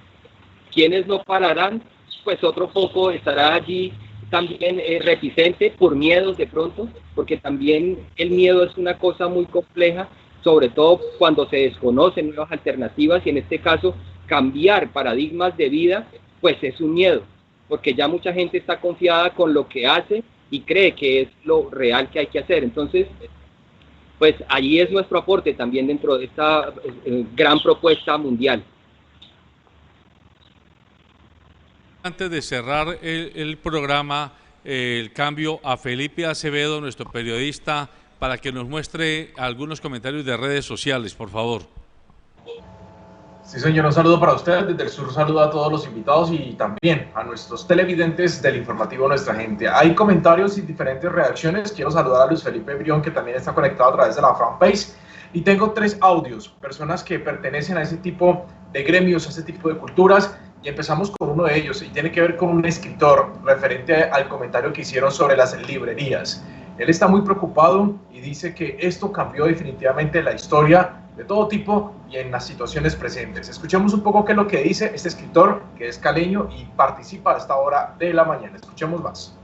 ¿Quiénes no pararán? Pues otro poco estará allí también reticente por miedos de pronto, porque también el miedo es una cosa muy compleja, sobre todo cuando se desconocen nuevas alternativas y en este caso cambiar paradigmas de vida, pues es un miedo, porque ya mucha gente está confiada con lo que hace y cree que es lo real que hay que hacer. Entonces, pues allí es nuestro aporte también dentro de esta gran propuesta mundial. Antes de cerrar el programa, el cambio a Felipe Acevedo, nuestro periodista, para que nos muestre algunos comentarios de redes sociales, por favor. Sí, señor, un saludo para ustedes. Desde el sur saludo a todos los invitados y también a nuestros televidentes del informativo Nuestra Gente. Hay comentarios y diferentes reacciones. Quiero saludar a Luis Felipe Brión, que también está conectado a través de la fanpage. Y tengo 3 audios, personas que pertenecen a ese tipo de gremios, a ese tipo de culturas. Y empezamos con uno de ellos y tiene que ver con un escritor referente al comentario que hicieron sobre las librerías. Él está muy preocupado y dice que esto cambió definitivamente la historia de todo tipo y en las situaciones presentes. Escuchemos un poco qué es lo que dice este escritor, que es caleño y participa a esta hora de la mañana. Escuchemos más.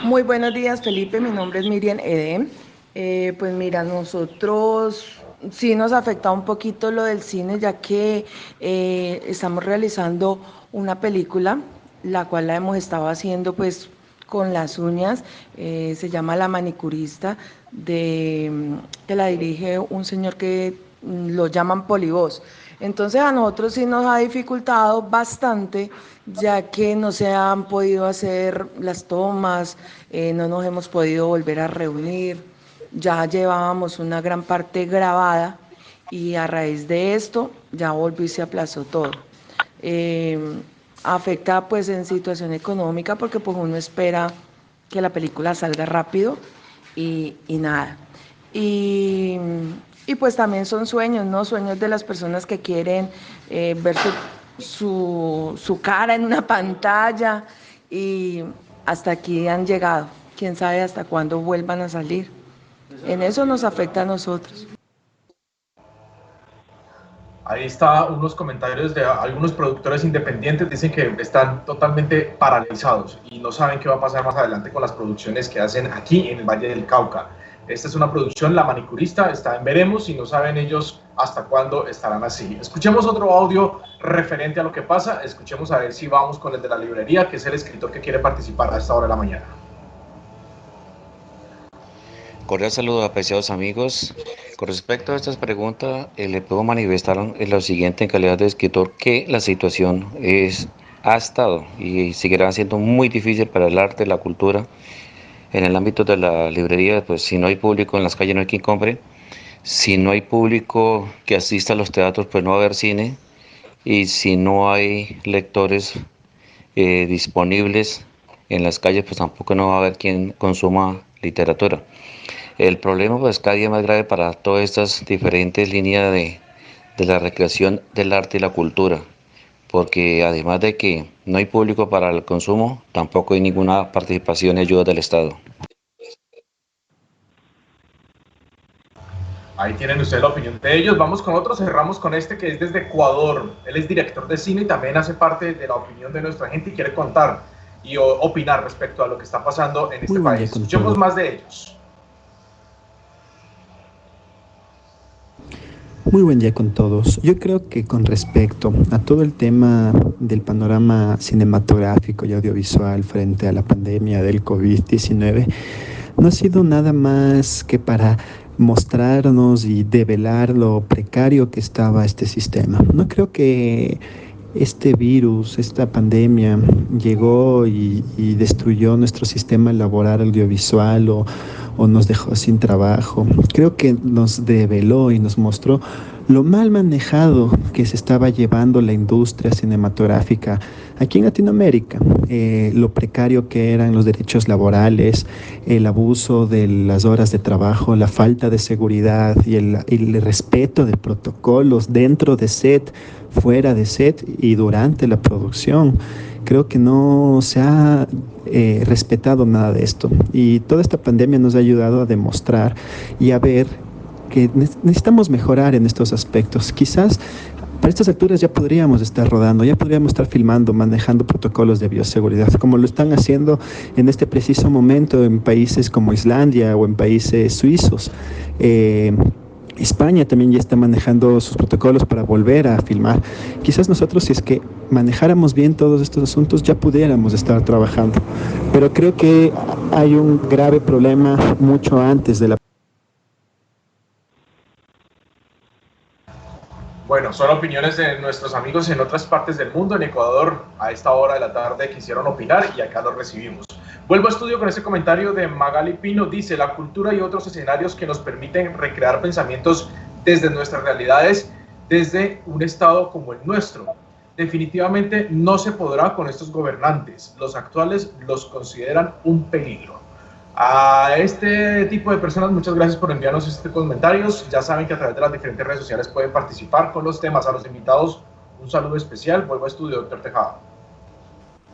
Muy buenos días, Felipe. Mi nombre es Miriam Edem. Pues mira, nosotros sí nos afecta un poquito lo del cine, ya que estamos realizando una película, la cual la hemos estado haciendo pues con las uñas, se llama La Manicurista, que la dirige un señor que lo llaman Polivoz. Entonces a nosotros sí nos ha dificultado bastante, ya que no se han podido hacer las tomas, no nos hemos podido volver a reunir. Ya llevábamos una gran parte grabada y a raíz de esto ya volvió y se aplazó todo. Afecta pues en situación económica porque pues uno espera que la película salga rápido y nada. Y pues también son sueños, ¿no? Sueños de las personas que quieren ver su cara en una pantalla y hasta aquí han llegado. Quién sabe hasta cuándo vuelvan a salir. En eso nos afecta a nosotros. Ahí está unos comentarios de algunos productores independientes, dicen que están totalmente paralizados y no saben qué va a pasar más adelante con las producciones que hacen aquí en el Valle del Cauca. Esta es una producción, La Manicurista, está en veremos y no saben ellos hasta cuándo estarán así. Escuchemos otro audio referente a lo que pasa, escuchemos a ver si vamos con el de la librería, que es el escritor que quiere participar a esta hora de la mañana. Cordial saludo, apreciados amigos. Con respecto a estas preguntas, le puedo manifestar lo siguiente en calidad de escritor, que la situación ha estado y seguirá siendo muy difícil para el arte, la cultura. En el ámbito de la librería, pues si no hay público en las calles no hay quien compre. Si no hay público que asista a los teatros, pues no va a haber cine. Y si no hay lectores disponibles en las calles, pues tampoco no va a haber quien consuma literatura. El problema pues cada día más grave para todas estas diferentes líneas de la recreación del arte y la cultura, porque además de que no hay público para el consumo, tampoco hay ninguna participación y ayuda del Estado. Ahí tienen ustedes la opinión de ellos. Vamos con otro, cerramos con este que es desde Ecuador. Él es director de cine y también hace parte de la opinión de nuestra gente y quiere contar y opinar respecto a lo que está pasando en este país. Escuchemos más de ellos. Muy buen día con todos. Yo creo que con respecto a todo el tema del panorama cinematográfico y audiovisual frente a la pandemia del COVID-19, no ha sido nada más que para mostrarnos y develar lo precario que estaba este sistema. No creo que este virus, esta pandemia llegó y destruyó nuestro sistema laboral audiovisual o nos dejó sin trabajo. Creo que nos develó y nos mostró lo mal manejado que se estaba llevando la industria cinematográfica aquí en Latinoamérica, lo precario que eran los derechos laborales, el abuso de las horas de trabajo, la falta de seguridad y el respeto de protocolos dentro de set, fuera de set y durante la producción. Creo que no se ha respetado nada de esto, y toda esta pandemia nos ha ayudado a demostrar y a ver que necesitamos mejorar en estos aspectos. Quizás para estas alturas ya podríamos estar rodando, ya podríamos estar filmando, manejando protocolos de bioseguridad, como lo están haciendo en este preciso momento en países como Islandia o en países suizos. España también ya está manejando sus protocolos para volver a filmar. Quizás nosotros, si es que manejáramos bien todos estos asuntos, ya pudiéramos estar trabajando. Pero creo que hay un grave problema mucho antes de la... Bueno, son opiniones de nuestros amigos en otras partes del mundo. En Ecuador, a esta hora de la tarde quisieron opinar y acá los recibimos. Vuelvo a estudio con este comentario de Magali Pino. Dice: la cultura y otros escenarios que nos permiten recrear pensamientos desde nuestras realidades, desde un estado como el nuestro. Definitivamente no se podrá con estos gobernantes. Los actuales los consideran un peligro. A este tipo de personas, muchas gracias por enviarnos estos comentarios. Ya saben que a través de las diferentes redes sociales pueden participar con los temas. A los invitados, un saludo especial. Vuelvo a estudio, doctor Tejada.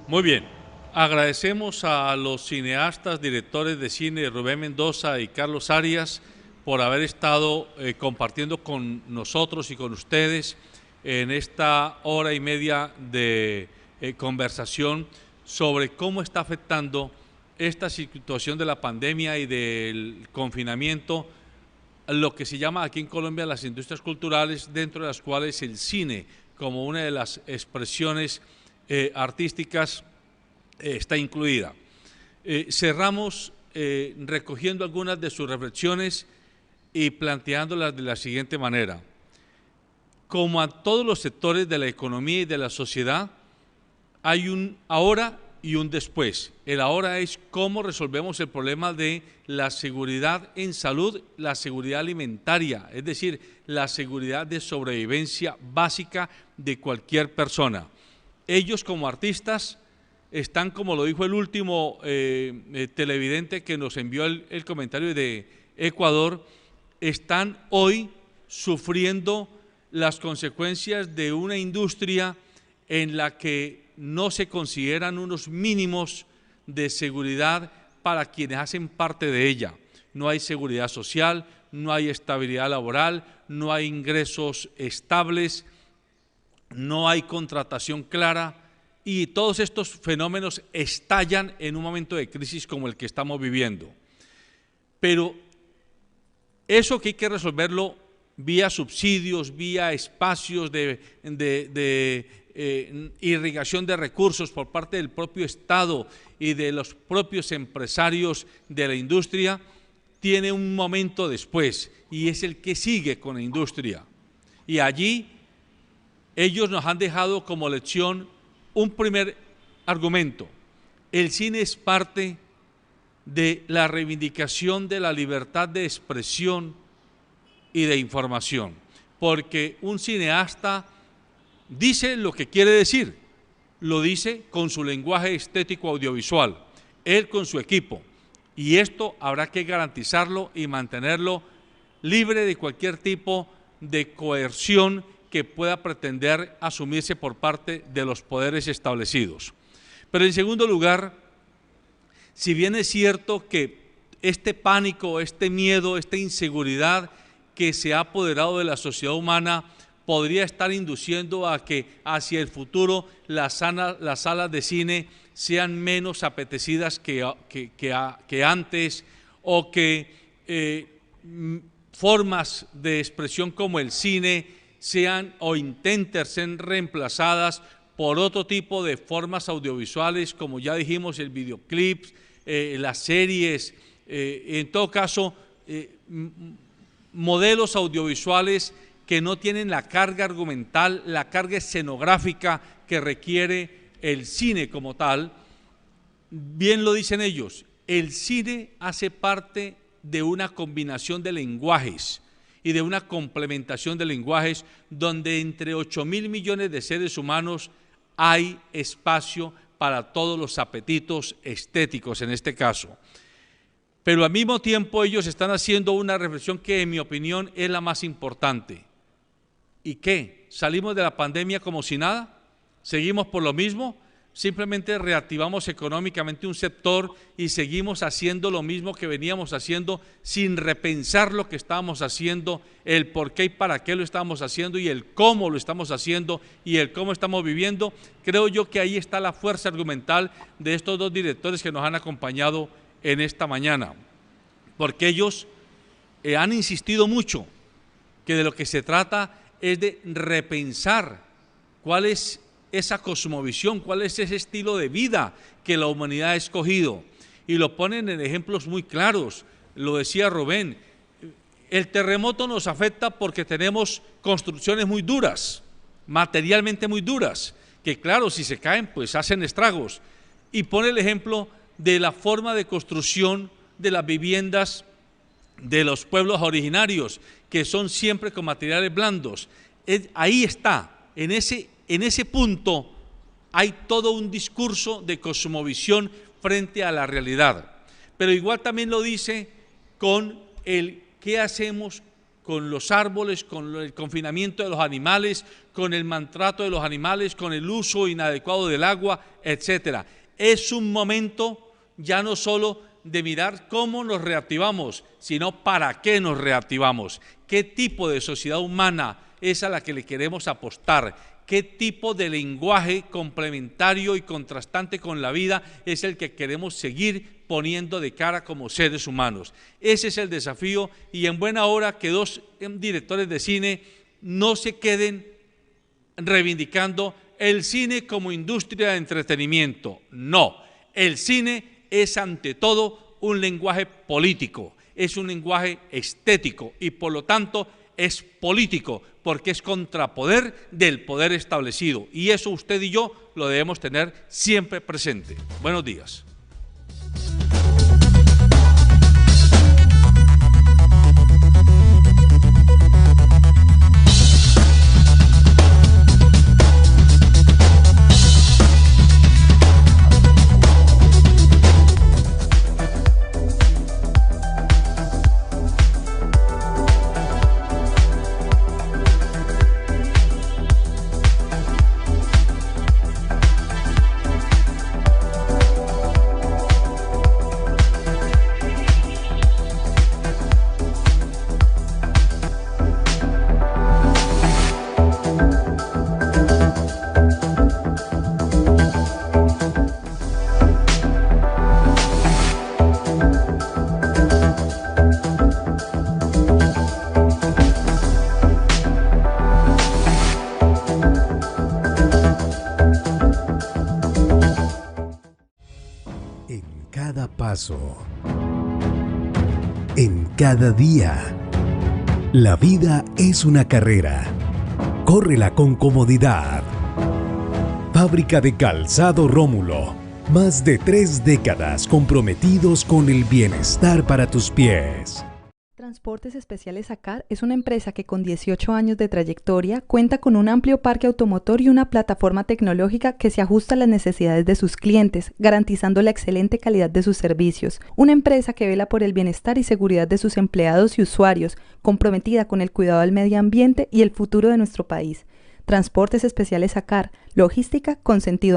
Muy bien. Agradecemos a los cineastas, directores de cine Rubén Mendoza y Carlos Arias por haber estado compartiendo con nosotros y con ustedes en esta hora y media de conversación sobre cómo está afectando esta situación de la pandemia y del confinamiento, lo que se llama aquí en Colombia las industrias culturales, dentro de las cuales el cine, como una de las expresiones artísticas, está incluida. Cerramos recogiendo algunas de sus reflexiones y planteándolas de la siguiente manera. Como a todos los sectores de la economía y de la sociedad, hay un ahora y un después. El ahora es cómo resolvemos el problema de la seguridad en salud, la seguridad alimentaria, es decir, la seguridad de sobrevivencia básica de cualquier persona. Ellos como artistas están, como lo dijo el último televidente que nos envió el comentario de Ecuador, están hoy sufriendo las consecuencias de una industria en la que no se consideran unos mínimos de seguridad para quienes hacen parte de ella. No hay seguridad social, no hay estabilidad laboral, no hay ingresos estables, no hay contratación clara, y todos estos fenómenos estallan en un momento de crisis como el que estamos viviendo. Pero eso que hay que resolverlo vía subsidios, vía espacios de irrigación de recursos por parte del propio Estado y de los propios empresarios de la industria, tiene un momento después, y es el que sigue con la industria. Y allí ellos nos han dejado como lección un primer argumento: el cine es parte de la reivindicación de la libertad de expresión y de información, porque un cineasta dice lo que quiere decir, lo dice con su lenguaje estético audiovisual, él con su equipo, y esto habrá que garantizarlo y mantenerlo libre de cualquier tipo de coerción que pueda pretender asumirse por parte de los poderes establecidos. Pero en segundo lugar, si bien es cierto que este pánico, este miedo, esta inseguridad que se ha apoderado de la sociedad humana podría estar induciendo a que hacia el futuro las salas de cine sean menos apetecidas que antes, o que formas de expresión como el cine sean o intenten ser reemplazadas por otro tipo de formas audiovisuales, como ya dijimos, el videoclip, las series, en todo caso, modelos audiovisuales que no tienen la carga argumental, la carga escenográfica que requiere el cine como tal. Bien lo dicen ellos, el cine hace parte de una combinación de lenguajes y de una complementación de lenguajes donde entre 8.000 millones de seres humanos hay espacio para todos los apetitos estéticos en este caso. Pero al mismo tiempo ellos están haciendo una reflexión que en mi opinión es la más importante. ¿Y qué? ¿Salimos de la pandemia como si nada? ¿Seguimos por lo mismo? ¿Simplemente reactivamos económicamente un sector y seguimos haciendo lo mismo que veníamos haciendo sin repensar lo que estábamos haciendo, el por qué y para qué lo estamos haciendo y el cómo lo estamos haciendo y el cómo estamos viviendo? Creo yo que ahí está la fuerza argumental de estos dos directores que nos han acompañado en esta mañana, porque ellos han insistido mucho que de lo que se trata es de repensar cuál es esa cosmovisión, cuál es ese estilo de vida que la humanidad ha escogido, y lo ponen en ejemplos muy claros. Lo decía Rubén, el terremoto nos afecta porque tenemos construcciones muy duras, materialmente muy duras, que claro, si se caen pues hacen estragos, y pone el ejemplo de la forma de construcción de las viviendas de los pueblos originarios, que son siempre con materiales blandos. Ahí está, en ese punto hay todo un discurso de cosmovisión frente a la realidad. Pero igual también lo dice con el qué hacemos con los árboles, con el confinamiento de los animales, con el maltrato de los animales, con el uso inadecuado del agua, etcétera. Es un momento ya no solo de mirar cómo nos reactivamos, sino para qué nos reactivamos, qué tipo de sociedad humana es a la que le queremos apostar, qué tipo de lenguaje complementario y contrastante con la vida es el que queremos seguir poniendo de cara como seres humanos. Ese es el desafío, y en buena hora que dos directores de cine no se queden reivindicando el cine como industria de entretenimiento. No, el cine es ante todo un lenguaje político, es un lenguaje estético y por lo tanto es político porque es contrapoder del poder establecido, y eso usted y yo lo debemos tener siempre presente. Buenos días. En cada día, la vida es una carrera. Córrela con comodidad. Fábrica de Calzado Rómulo. Más de 3 décadas comprometidos con el bienestar para tus pies. Transportes Especiales ACAR es una empresa que con 18 años de trayectoria cuenta con un amplio parque automotor y una plataforma tecnológica que se ajusta a las necesidades de sus clientes, garantizando la excelente calidad de sus servicios. Una empresa que vela por el bienestar y seguridad de sus empleados y usuarios, comprometida con el cuidado del medio ambiente y el futuro de nuestro país. Transportes Especiales ACAR, logística con sentido.